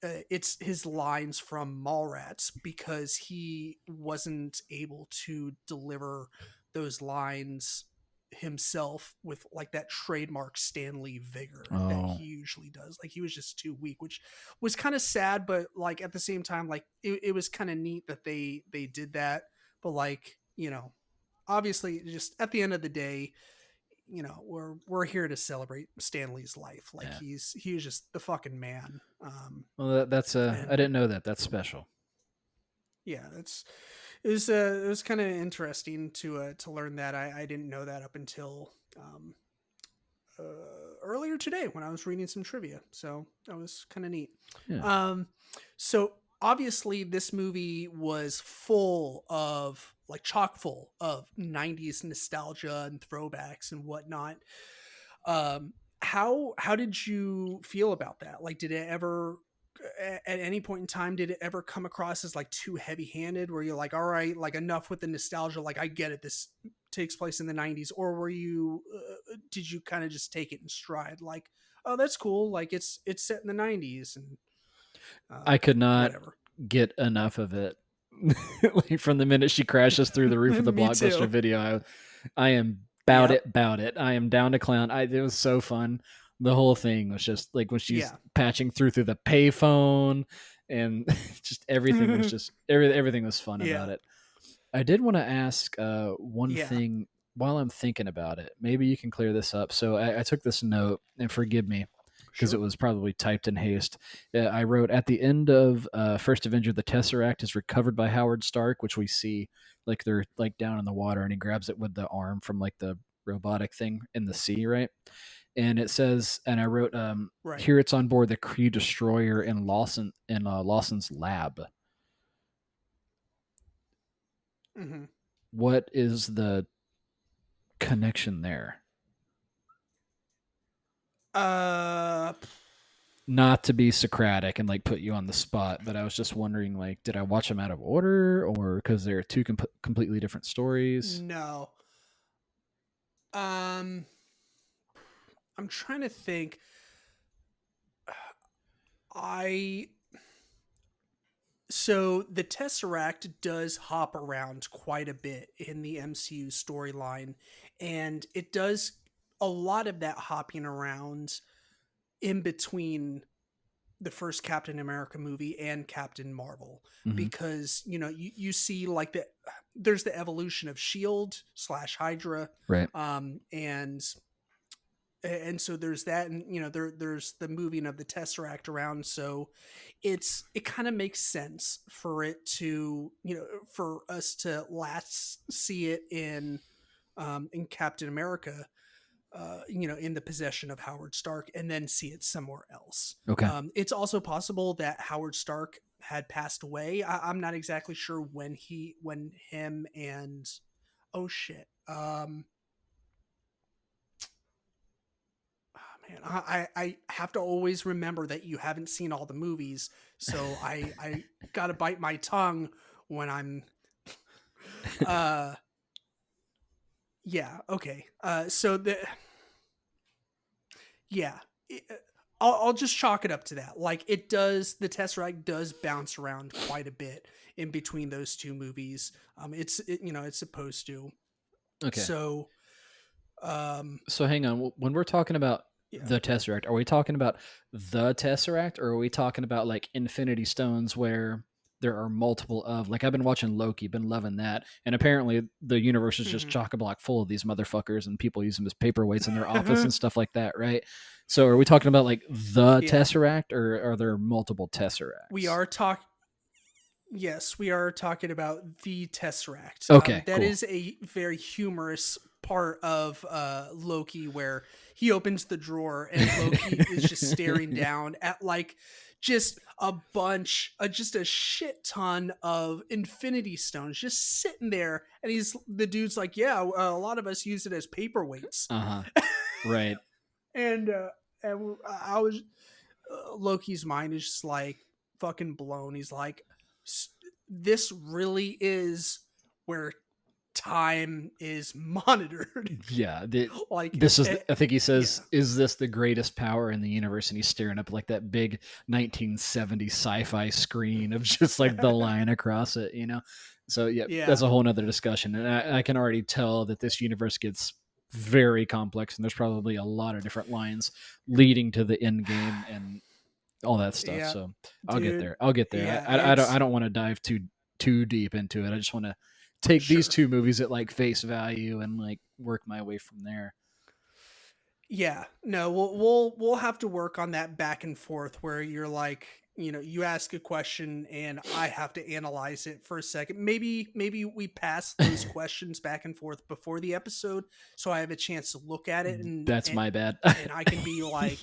it's his lines from Mallrats, because he wasn't able to deliver those lines himself with like that trademark Stanley vigor that Oh. he usually does. Like he was just too weak, which was kind of sad, but like at the same time, like it was kind of neat that they did that. But like, obviously, just at the end of the day, we're here to celebrate Stanley's life. Like Yeah. he was just the fucking man. Well, that's I And didn't know that. That's special. yeah, it was kind of interesting to learn that. I didn't know that up until uh, earlier today when I was reading some trivia. So that was kind of neat. Yeah. Um, so obviously this movie was full of, like, chock full of 90s nostalgia and throwbacks and whatnot. How did you feel about that? Like, did it ever, at any point in time, did it ever come across as like too heavy handed, where you're like, all right, like enough with the nostalgia, like I get it, this takes place in the 90s? Or were you, did you kind of just take it in stride, like, oh, that's cool, like it's set in the 90s, and I could not whatever. get enough of it. Like from the minute she crashes through the roof of the Me Blockbuster too. video, I am Yep. bout it. I am down to clown. It was so fun. The whole thing was just like when she's Yeah. patching through the payphone, and just everything was just everything was fun about Yeah. it. I did want to ask one Yeah. thing while I'm thinking about it. Maybe you can clear this up. So I took this note, and forgive me. because it Sure. was probably typed in haste. I wrote at the end of First Avenger, the Tesseract is recovered by Howard Stark, which we see like they're like down in the water, and he grabs it with the arm from like the robotic thing in the sea, right? And it says, and I wrote, Right. here it's on board the Kree destroyer in Lawson's lab. Hmm. What is the connection there? Uh, Not to be Socratic and like put you on the spot, but I was just wondering, like, did I watch them out of order, or because they're two completely different stories? no. Um, I'm trying to think. I So the Tesseract does hop around quite a bit in the MCU storyline, and it does a lot of that hopping around in between the first Captain America movie and Captain Marvel, Hmm. because you see like there's the evolution of Shield slash Hydra, Right. and so there's that, and there's the moving of the Tesseract around, so it kind of makes sense for it to for us to last see it in Captain America, in the possession of Howard Stark, and then see it somewhere else. Okay. It's also possible that Howard Stark had passed away. I'm not exactly sure when him and oh shit. Oh, man, I have to always remember that you haven't seen all the movies, so I gotta bite my tongue when I'm uh yeah, okay. So the yeah, I'll just chalk it up to that. Like, the Tesseract does bounce around quite a bit in between those two movies. It's supposed to. Okay. So, um, So hang on. When we're talking about yeah. the Tesseract, are we talking about the Tesseract, or are we talking about like Infinity Stones where there are multiple of? Like I've been watching Loki, been loving that, and apparently the universe is just Mhm. chock a block full of these motherfuckers, and people use them as paperweights in their office and stuff like that, right? So are we talking about like the Yeah, Tesseract, or are there multiple we Tesseracts? are talking. Yes, we are talking about the Tesseract. Okay, That cool. is a very humorous part of Loki, where he opens the drawer and Loki is just staring down at like just just a shit ton of Infinity Stones just sitting there, and the dude's like, yeah, a lot of us use it as paperweights, Uh huh. Right. and I was Loki's mind is just like fucking blown. He's like, this really is where time is monitored. Yeah, Like, this is. I think he says, yeah, "Is this the greatest power in the universe?" And he's staring up at, like that big 1970s sci-fi screen of just like the line across it. So yeah, that's yeah, a whole nother discussion, and I can already tell that this universe gets very complex, and there's probably a lot of different lines leading to the end game and all that stuff. yeah, So I'll get dude, there. I'll get there. yeah, I it's don't want to dive too deep into it. I just want to take these sure. two movies at like face value and like work my way from there. Yeah, no, we'll have to work on that back and forth where you're like, you ask a question and I have to analyze it for a second. Maybe we pass those questions back and forth before the episode, so I have a chance to look at it, and That's my bad. I can be like,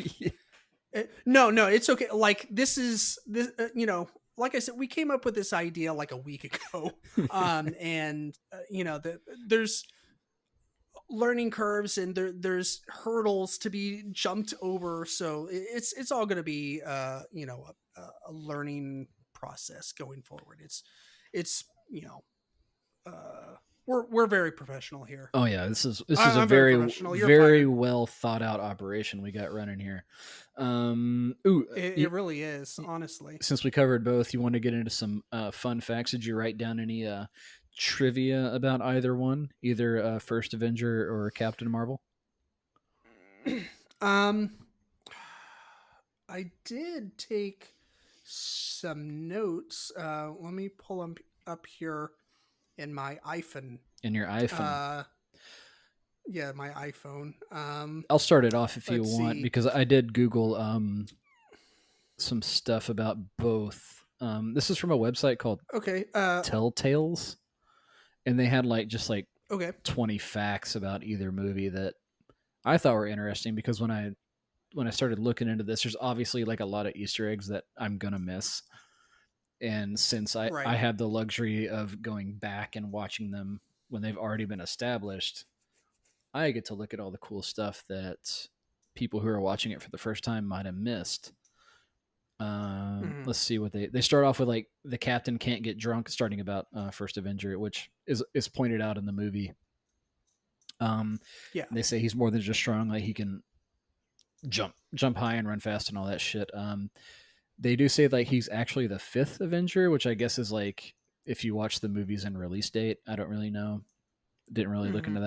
no, it's okay. Like, this, like I said, we came up with this idea like a week ago, and there's learning curves, and there's hurdles to be jumped over, so it's all going to be a learning process going forward. It's we're very professional here. Oh yeah, this is a I'm very very professional. You're very fired. well thought out operation we got running here. Ooh, It really is, honestly. since we covered both, you want to get into some fun facts? Did you write down any trivia about either one, either First Avenger or Captain Marvel? um I did take some notes. Let me pull them up here in my iPhone. In your iPhone? Uh, Yeah, my iPhone. I'll start it off if you Let's want, see. because I did Google some stuff about both. This is from a website called Okay. Telltales, and they had just like Okay. 20 facts about either movie that I thought were interesting, because when I started looking into this, there's obviously like a lot of Easter eggs that I'm gonna miss. And since I Right. have the luxury of going back and watching them when they've already been established, I get to look at all the cool stuff that people who are watching it for the first time might have missed. Hmm. Let's see what they start off with, like the captain can't get drunk, starting about First Avenger, which is pointed out in the movie. Um, Yeah. they say he's more than just strong; like he can jump high and run fast and all that shit. They do say like he's actually the fifth Avenger, which I guess is like if you watch the movies and release date. I don't really know. Didn't really look Hmm. into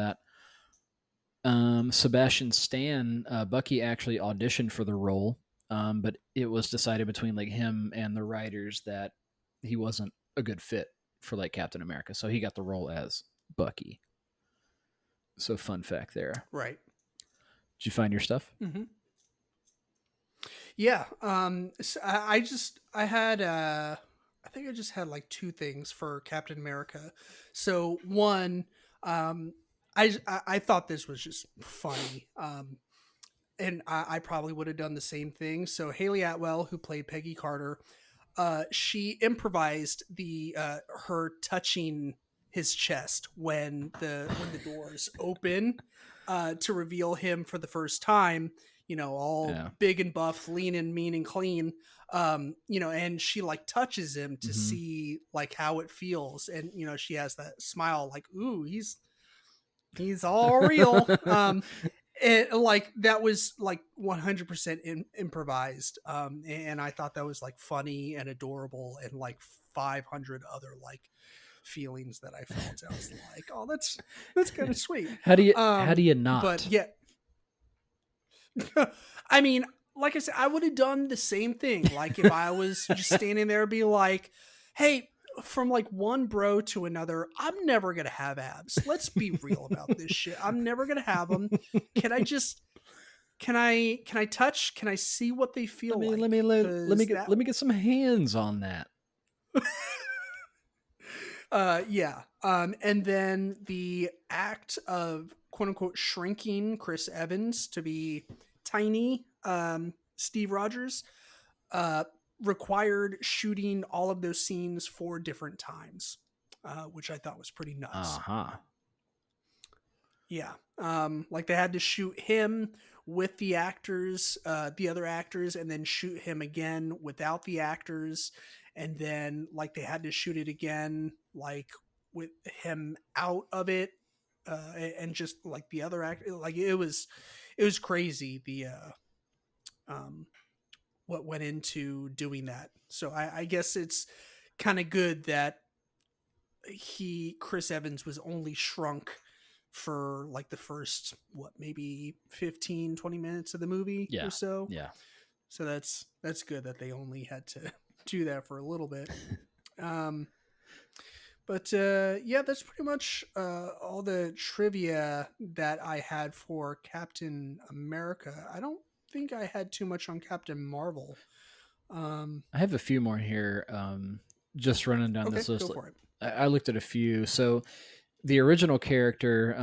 that. Sebastian Stan, Bucky actually auditioned for the role, but it was decided between like him and the writers that he wasn't a good fit for like Captain America, so he got the role as Bucky. So fun fact there. Right. Did you find your stuff? Hmm. Yeah. So I had I think I just had like two things for Captain America. So one, um, I thought this was just funny. And I probably would have done the same thing. So Haley Atwell, who played Peggy Carter, she improvised the her touching his chest when the doors open to reveal him for the first time. You know, all Yeah. big and buff, lean and mean and clean. You know, and she like touches him to Mm-hmm. see like how it feels, and you know, she has that smile, like, "Ooh, he's all real." It, like that was like 100% improvised, and I thought that was like funny and adorable, and like 500 other like feelings that I felt. I was like, oh, that's kind of sweet. How do you But not? yeah, I mean, like I said, I would have done the same thing. Like if I was just standing there, be like, hey, from like one bro to another, I'm never gonna have abs. Let's be real about this shit. I'm never gonna have them. Can I just can I touch? Can I see what they let feel me let like? me let me Because get that let me get some hands on that. yeah. And then the act of quote unquote shrinking Chris Evans to be tiny Steve Rogers uh required shooting all of those scenes 4 different times, which I thought was pretty nuts. Uh-huh. Yeah. Like they had to shoot him with the actors, the other actors, and then shoot him again without the actors. And then like they had to shoot it again, like with him out of it. And just like the other act, like it was crazy. Um, what went into doing that. So I guess it's kind of good that Chris Evans was only shrunk for like the first what maybe 15-20 minutes of the movie or Yeah. so. Yeah. So that's good that they only had to do that for a little bit. um but yeah, that's pretty much all the trivia that I had for Captain America. I don't think I had too much on Captain Marvel. um I have a few more here. Just running down okay, this go list. for it. I looked at a few. So the original character,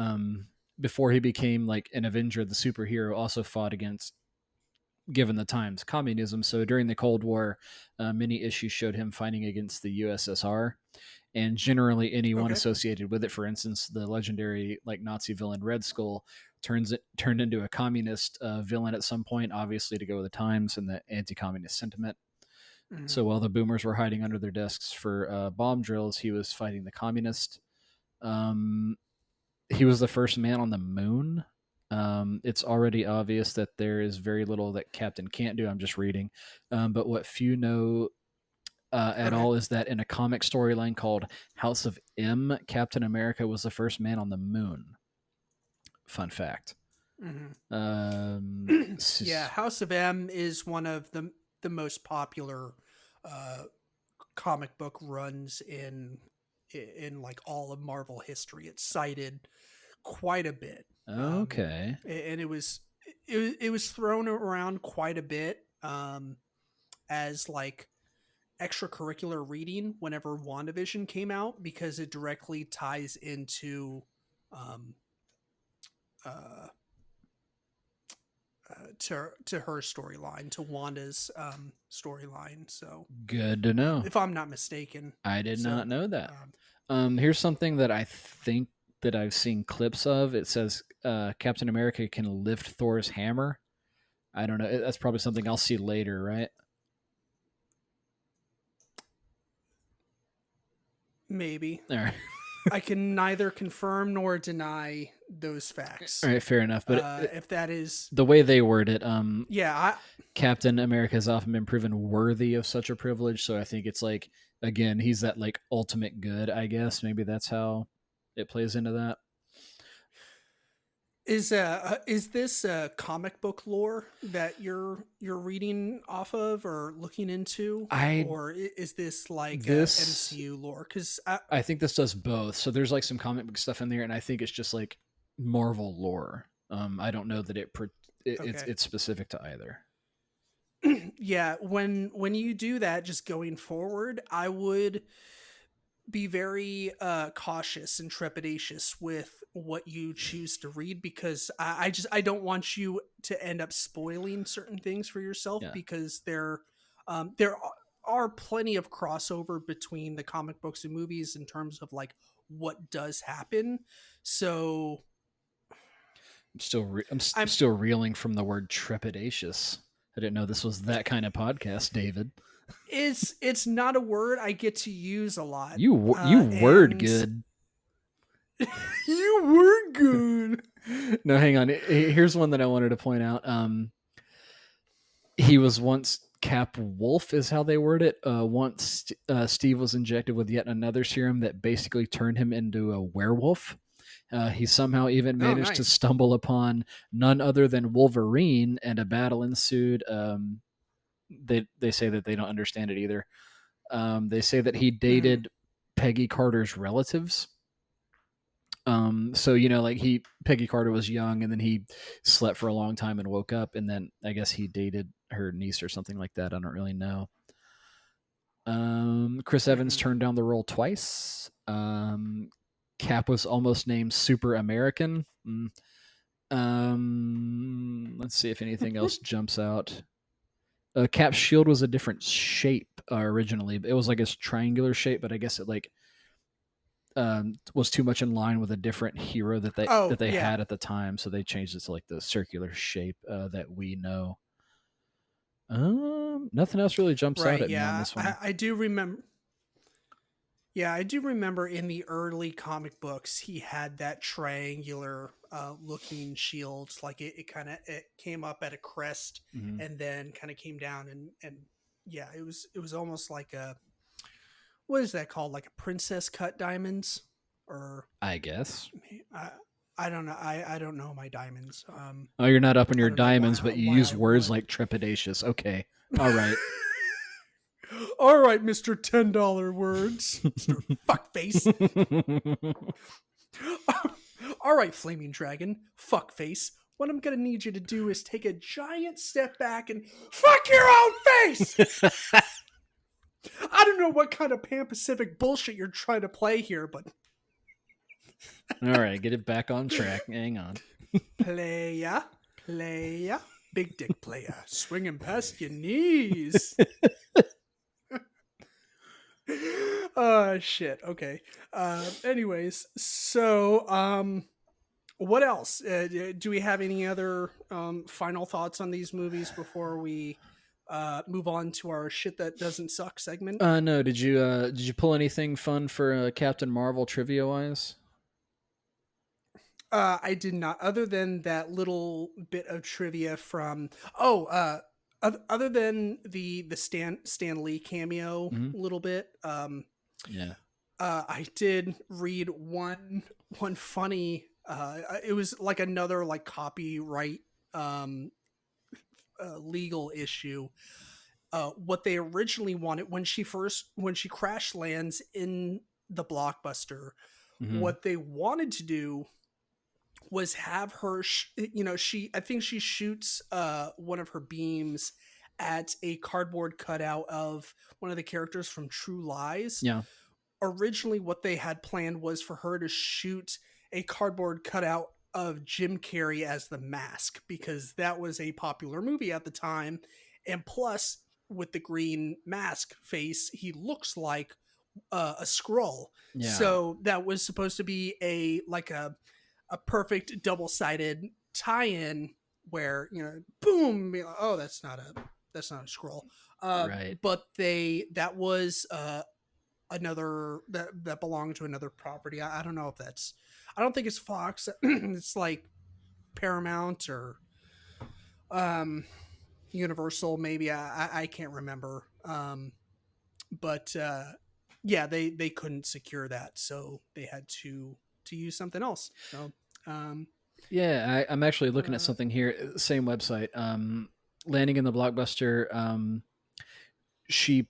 before he became like an Avenger, the superhero, also fought against, given the times, communism. So during the Cold War, many issues showed him fighting against the USSR, and generally anyone Okay. associated with it. For instance, the legendary like Nazi villain Red Skull turned into a communist villain at some point, obviously to go with the times and the anti-communist sentiment. Hmm. So while the boomers were hiding under their desks for bomb drills, he was fighting the communists. Um, he was the first man on the moon. It's already obvious that there is very little that Captain can't do. I'm just reading. But what few know at Okay. all is that in a comic storyline called House of M, Captain America was the first man on the moon. Fun fact. Hmm. Yeah, S- House of M is one of the most popular uh, comic book runs in like all of Marvel history. It's cited quite a bit. Okay. And it was thrown around quite a bit as like extracurricular reading whenever WandaVision came out because it directly ties into um, uh, to her storyline, to Wanda's storyline. So, Good to know. if I'm not mistaken, I did so not know that. um, Here's something that I think that I've seen clips of. It says Captain America can lift Thor's hammer. I don't know. That's probably something I'll see later, right? maybe All right. I can neither confirm nor deny those All facts. right, fair enough. But If that is, the way they word it, yeah, Captain America has often been proven worthy of such a privilege. So I think it's like, again, he's that like ultimate good, I guess. Maybe that's how it plays into that. is this comic book lore that you're reading off of or looking into, I or is this like this MCU lore? Because I think this does both. So there's like some comic book stuff in there, and I think it's just like Marvel lore. I don't know that okay, it's specific to either. yeah, when you do that, just going forward, I would be very cautious and trepidatious with what you choose to read because I don't want you to end up spoiling certain things for yourself Yeah, because there are plenty of crossover between the comic books and movies in terms of like what does happen. So I'm I'm still reeling from the word trepidatious. I didn't know this was that kind of podcast, David. it's not a word I get to use a lot, You word and good. you were good. No, hang on. Here's one that I wanted to point out. He was once Cap Wolf, is how they word it. Once Steve was injected with yet another serum that basically turned him into a werewolf. He somehow even Oh, managed to nice. stumble upon none other than Wolverine, and a battle ensued. They say that they don't understand it either. They say that he Hmm. dated Peggy Carter's relatives. So like Peggy Carter was young, and then he slept for a long time and woke up, and then I guess he dated her niece or something like that. I don't really know. Chris Evans Hmm. turned down the role twice. Cap was almost named Super American. Let's see if anything else jumps out. Cap's shield was a different shape originally. It was like a triangular shape, but I guess it like was too much in line with a different hero that Oh, they yeah. had at the time, so they changed it to like the circular shape that we know. Nothing else really jumps out Right. at me on Yeah. this one. I do remember. Yeah, I do remember in the early comic books, he had that triangular looking shield. Like it kind of it came up at a crest Hmm. and then kind of came down and yeah, it was almost like a what is that called? Like a princess cut diamonds or I guess. I I don't know. I don't know my diamonds. Oh, you're not up in I your don't know diamonds, but you why use I words would. like trepidatious. Okay, all right. All right, Mister $10 words, Mister Fuckface. All right, Flaming Dragon, fuckface. What I'm gonna need you to do is take a giant step back and fuck your own face. I don't know what kind of Pan Pacific bullshit you're trying to play here, but All right, get it back on track. Hang on. playa, playa, big dick playa, swinging past your knees. Shit. Okay. Anyways, so what else? Do we have any other final thoughts on these movies before we move on to our shit that doesn't suck segment? No, did you pull anything fun for Captain Marvel trivia wise? I did not, other than that little bit of trivia from other than the Stan Lee cameo Hmm. little bit. Yeah. I did read one funny. It was like another like copyright um, legal issue. What they originally wanted when she crash lands in the blockbuster, Hmm. what they wanted to do was have her, I think she shoots one of her beams at a cardboard cutout of one of the characters from True Lies. Yeah. Originally, what they had planned was for her to shoot a cardboard cutout of Jim Carrey as the Mask, because that was a popular movie at the time. And plus, with the green mask face, he looks like a scroll. Yeah. So that was supposed to be a perfect double sided tie in where, boom, oh, that's not a scroll. Right. But that was another that belonged to another property. I don't know if that's, I don't think it's Fox. It's like Paramount or um Universal, maybe. I can't remember. But yeah, they couldn't secure that, so they had to use something else. So Yeah, I'm actually looking at uh, something here. Same website. Landing in the Blockbuster. She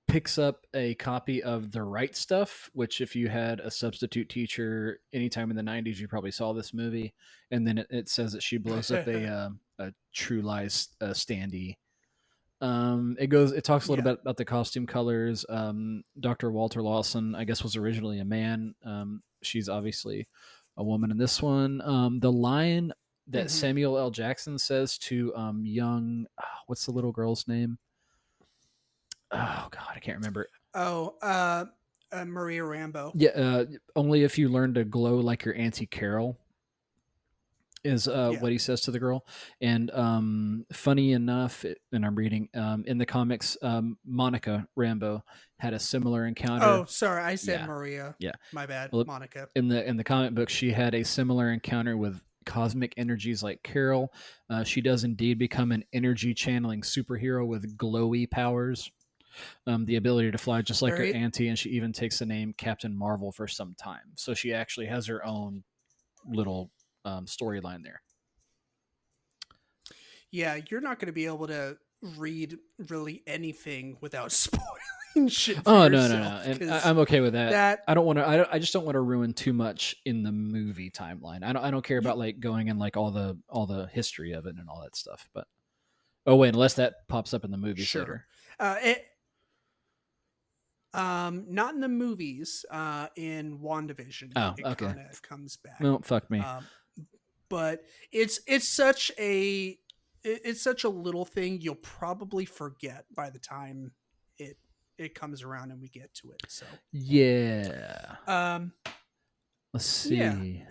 picks up a copy of The Right Stuff, which, if you had a substitute teacher anytime in the '90s, you probably saw this movie. And then it says that she blows up a True Lies standee. It talks a little yeah. bit about the costume colors. Dr. Walter Lawson, I guess, was originally a man. She's obviously a woman in this one. The line that Hmm. Samuel L. Jackson says to young, what's the little girl's name? Oh God, I can't remember. Oh, Maria Rambo. Yeah, only if you learn to glow like your Auntie Carol is Yeah. what he says to the girl. And funny enough, and I'm reading in the comics, Monica Rambo had a similar encounter. Oh, sorry, I said Yeah, Maria. yeah. My bad, Well, Monica. in the comic book, she had a similar encounter with cosmic energies like Carol. She does indeed become an energy channeling superhero with glowy powers. The ability to fly just like her Very. auntie, and she even takes the name Captain Marvel for some time. So she actually has her own little storyline there. Yeah, you're not going to be able to read really anything without spoiling shit for Oh no, yourself, and because I'm okay with that. that I don't want to. I just don't want to ruin too much in the movie timeline. I don't care you, about like going in like all the history of it and all that stuff. But oh wait, unless that pops up in the movies sure. later. It, not in the movies. In WandaVision, Oh, it okay. kind of comes back. Well, fuck me. Um, but it's such a little thing, you'll probably forget by the time it it comes around and we get to it. So Yeah. um, Let's yeah. see.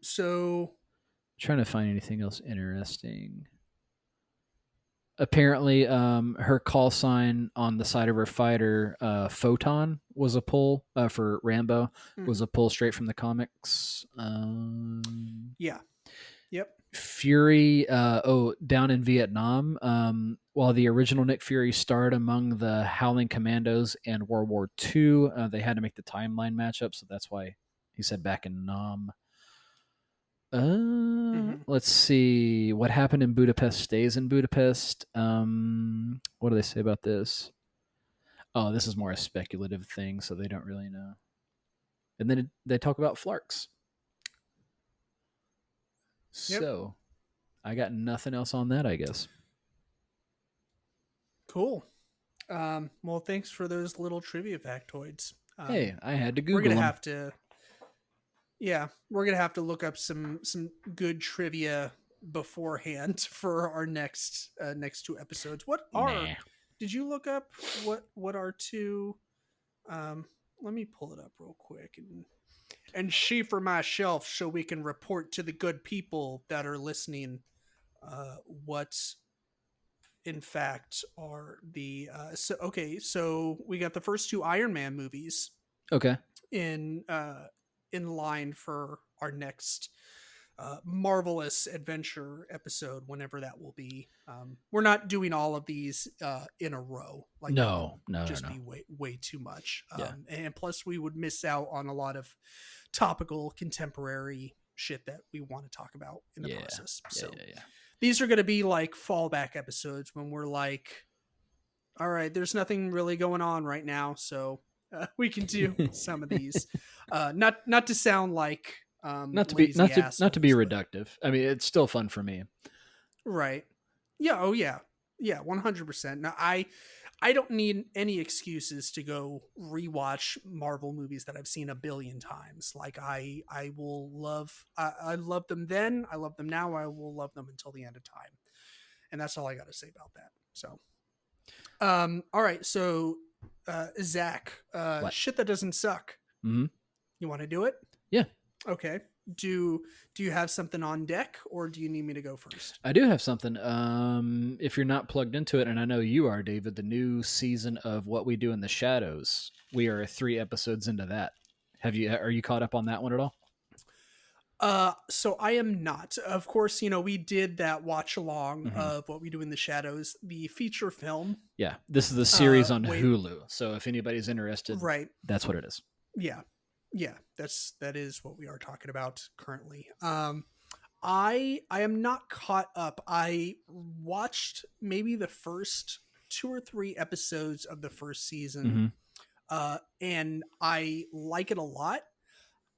So Trying to find anything else interesting. Apparently, her call sign on the side of her fighter, Photon, was a pull for Rambo. Was mhm. a pull straight from the comics. Yeah. Yep. Fury, down in Vietnam. While the original Nick Fury starred among the Howling Commandos and World War II, they had to make the timeline match up, so that's why he said back in Nam. Hmm. Let's see. What happened in Budapest stays in Budapest. What do they say about this? Oh, this is more a speculative thing, so they don't really know. And then they talk about Flarks. Yep. So I got nothing else on that, I guess. Cool. Well, thanks for those little trivia factoids. Hey, I had to We're Google gonna them. have to, yeah, we're gonna have to look up some good trivia beforehand for our next two episodes. What are? Nah. Did you look up what are two? Um, Let me pull it up real quick and for my shelf so we can report to the good people that are listening. What in fact are the so we got the first two Iron Man movies Okay. in in line for our next marvelous adventure episode, whenever that will be. We're not doing all of these in a row, like that would just No. be way too much. Yeah. And plus we would miss out on a lot of topical contemporary shit that we want to talk about in the Yeah. process. Yeah. So Yeah. these are going to be like fallback episodes when we're like, all right, there's nothing really going on right now, so we can do Yeah. some of these. Not to sound like lazy not to be assholes. But reductive. I mean, it's still fun for me. right, yeah, oh yeah, yeah, 100%. Now I don't need any excuses to go rewatch Marvel movies that I've seen a billion times. Like I will love I loved them then, I love them now, I will love them until the end of time. And that's all I got to say about that. So, all right, so Zach, What? shit that doesn't suck. Hmm. You want to do it? Yeah, Okay. Do you have something on deck, or do you need me to go first? I do have something. If you're not plugged into it, and I know you are, David, the new season of What We Do in the Shadows. We are 3 episodes into that. Are you caught up on that one at all? So I am not. Of course, we did that watch along Hmm. of What We Do in the Shadows, the feature film. Yeah, this is the series on Wait, Hulu. So if anybody's interested, right. that's what it is. Yeah. Yeah, that is what we are talking about currently. I am not caught up. I watched maybe the first 2 or 3 episodes of the first season, Hmm. and I like it a lot.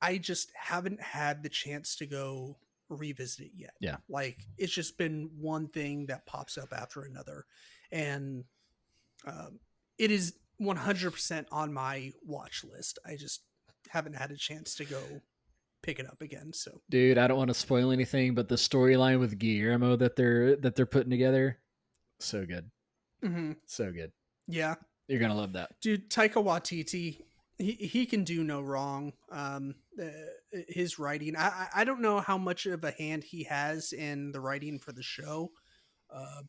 I just haven't had the chance to go revisit it yet. Yeah, Like it's just been one thing that pops up after another, and um, it is 100% on my watch list. I just haven't had a chance to go pick it up again. So, dude, I don't want to spoil anything, but the storyline with Guillermo that they're putting together, so good, mhm. so good. Yeah, You're gonna love that. dude, Taika Waititi, he can do no wrong. His writing, I don't know how much of a hand he has in the writing for the show,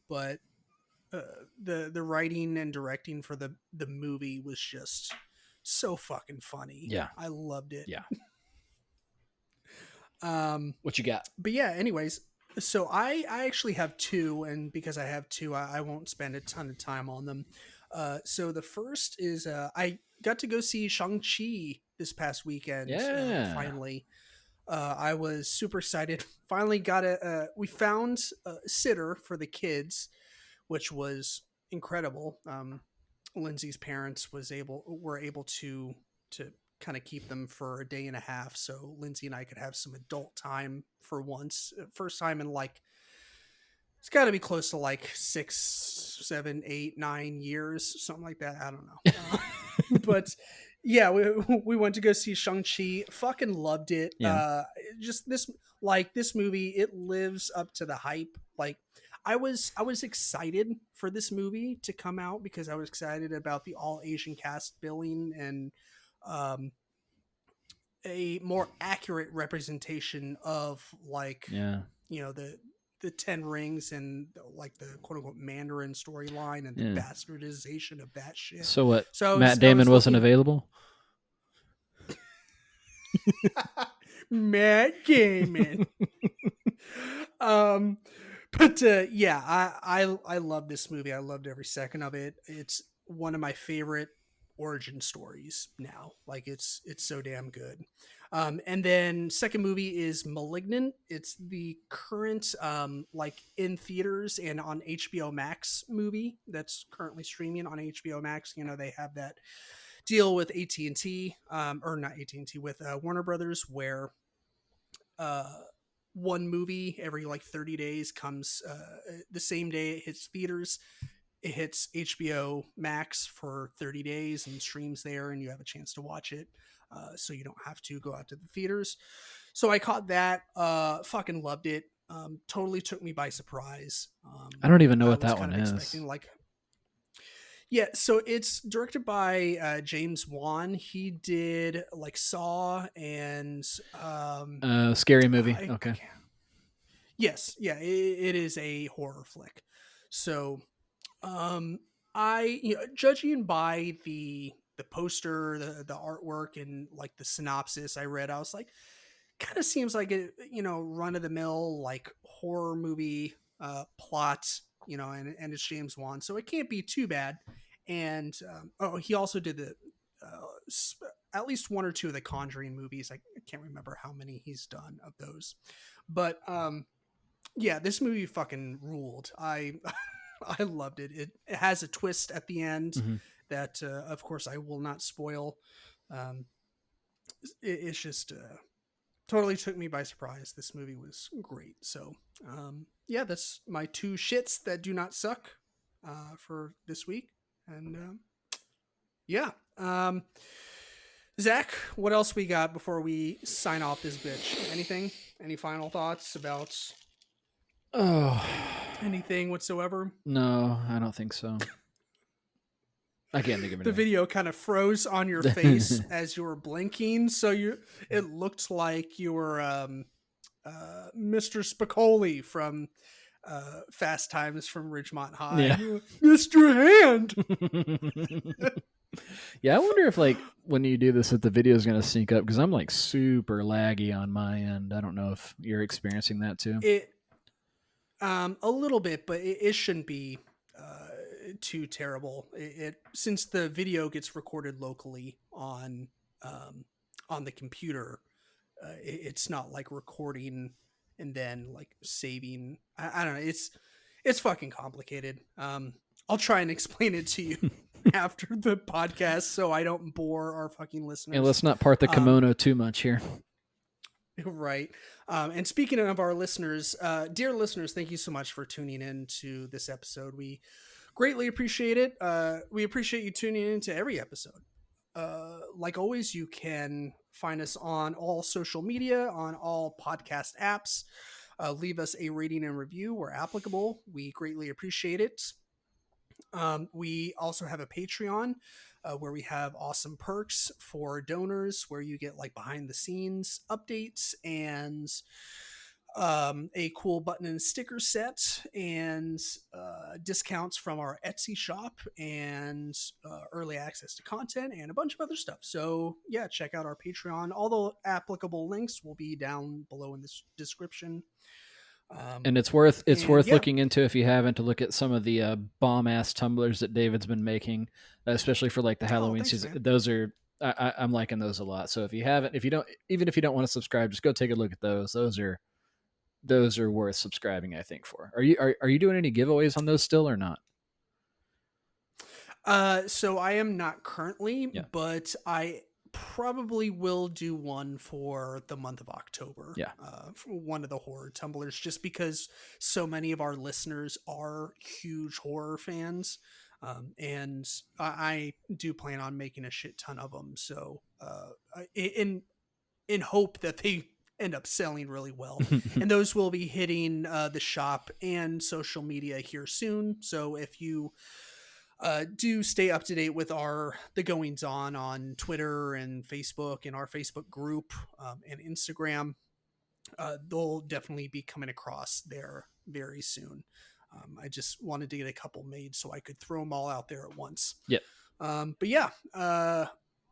but uh, the writing and directing for the movie was just so fucking funny. Yeah, I loved it. yeah. Um, What you got? but yeah, anyways, so I actually have two, and because I have two, I won't spend a ton of time on them. So the first is I got to go see Shang-Chi this past weekend. Yeah. Finally, I was super excited. Finally got we found a sitter for the kids, which was incredible. Lindsay's parents were able to kind of keep them for a day and a half, so Lindsay and I could have some adult time for once. First time in like it's got to be close to like 6, 7, 8, 9 years, something like that. I don't know, but yeah, we went to go see Shang-Chi. Fucking loved it. Yeah. Just this movie, it lives up to the hype. Like I was excited for this movie to come out because I was excited about the all Asian cast billing and um, a more accurate representation of like Yeah. the Ten Rings and like the quote unquote Mandarin storyline and the Yeah. bastardization of that shit. So what? So Matt I was Damon wasn't looking available? Matt Damon. um, but yeah, I love this movie. I loved every second of it. It's one of my favorite origin stories now. Like it's so damn good. And then second movie is Malignant. It's the current like in theaters and on HBO Max movie that's currently streaming on HBO Max. They have that deal with AT&T, or not AT&T, with Warner Brothers, where uh, one movie every like 30 days comes the same day it hits theaters. It hits HBO Max for 30 days and streams there, and you have a chance to watch it. So you don't have to go out to the theaters. So I caught that. Fucking loved it. Totally took me by surprise. I don't even know I what was that kind one of is. expecting like yeah, so it's directed by James Wan. He did like Saw and Scary movie. I Okay. can't. Yes, yeah, it is a horror flick. So um judging by the poster, the artwork, and like the synopsis I read, I was like, kind of seems like a run of the mill like horror movie plot, and it's James Wan, so it can't be too bad. And oh, he also did the at least one or two of the Conjuring movies. I can't remember how many he's done of those, but yeah, this movie fucking ruled. I I loved it. It has a twist at the end Hmm. that, of course, I will not spoil. Um, it's just totally took me by surprise. This movie was great. So, yeah, that's my two shits that do not suck for this week. And yeah. Zach, what else we got before we sign off this bitch? Anything? Any final thoughts about Oh, anything whatsoever? no, I don't think so. I can't think of The anything. video kind of froze on your face as you were blinking, so it looked like you were Mr. Spicoli from Fast Times from Ridgemont High. Yeah. Mr. Hand. Yeah, I wonder if like when you do this, if the video is going to sync up, because I'm like super laggy on my end. I don't know if you're experiencing that too. It a little bit, but it shouldn't be too terrible. It since the video gets recorded locally on the computer, it's not like recording and then like saving. I don't know. It's fucking complicated. I'll try and explain it to you after the podcast so I don't bore our fucking listeners. Yeah, let's not part the kimono too much here. Right. And speaking of our listeners, dear listeners, thank you so much for tuning in to this episode. We greatly appreciate it. We appreciate you tuning in to every episode. Like always, you can find us on all social media, on all podcast apps. Leave us a rating and review where applicable. We greatly appreciate it. We also have a Patreon where we have awesome perks for donors, where you get like behind the scenes updates and a cool button and sticker set and discounts from our Etsy shop and early access to content and a bunch of other stuff. So yeah, check out our Patreon. All the applicable links will be down below in this description. And it's worth looking into if you haven't, to look at some of the bomb ass tumblers that David's been making, especially for like the Halloween season. Man. Those are I'm liking those a lot. So if you haven't, if you don't want to subscribe, just go take a look at those. Those are worth subscribing, I think. For are you doing any giveaways on those still or not? So I am not currently, but I probably will do one for the month of October. Yeah. For one of the horror tumblers, just because so many of our listeners are huge horror fans. And I do plan on making a shit ton of them. So, in hope that they end up selling really well. And those will be hitting the shop and social media here soon. So if you do stay up to date with the goings on Twitter and Facebook and our Facebook group and Instagram, they'll definitely be coming across there very soon. I just wanted to get a couple made so I could throw them all out there at once. Yep. But yeah,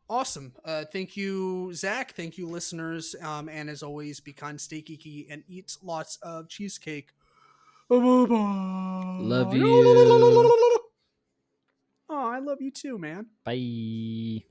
awesome. Thank you, Zach. Thank you, listeners. And as always, be kind, stay geeky, and eat lots of cheesecake. Bye-bye. Love you. Oh, I love you too, man. Bye.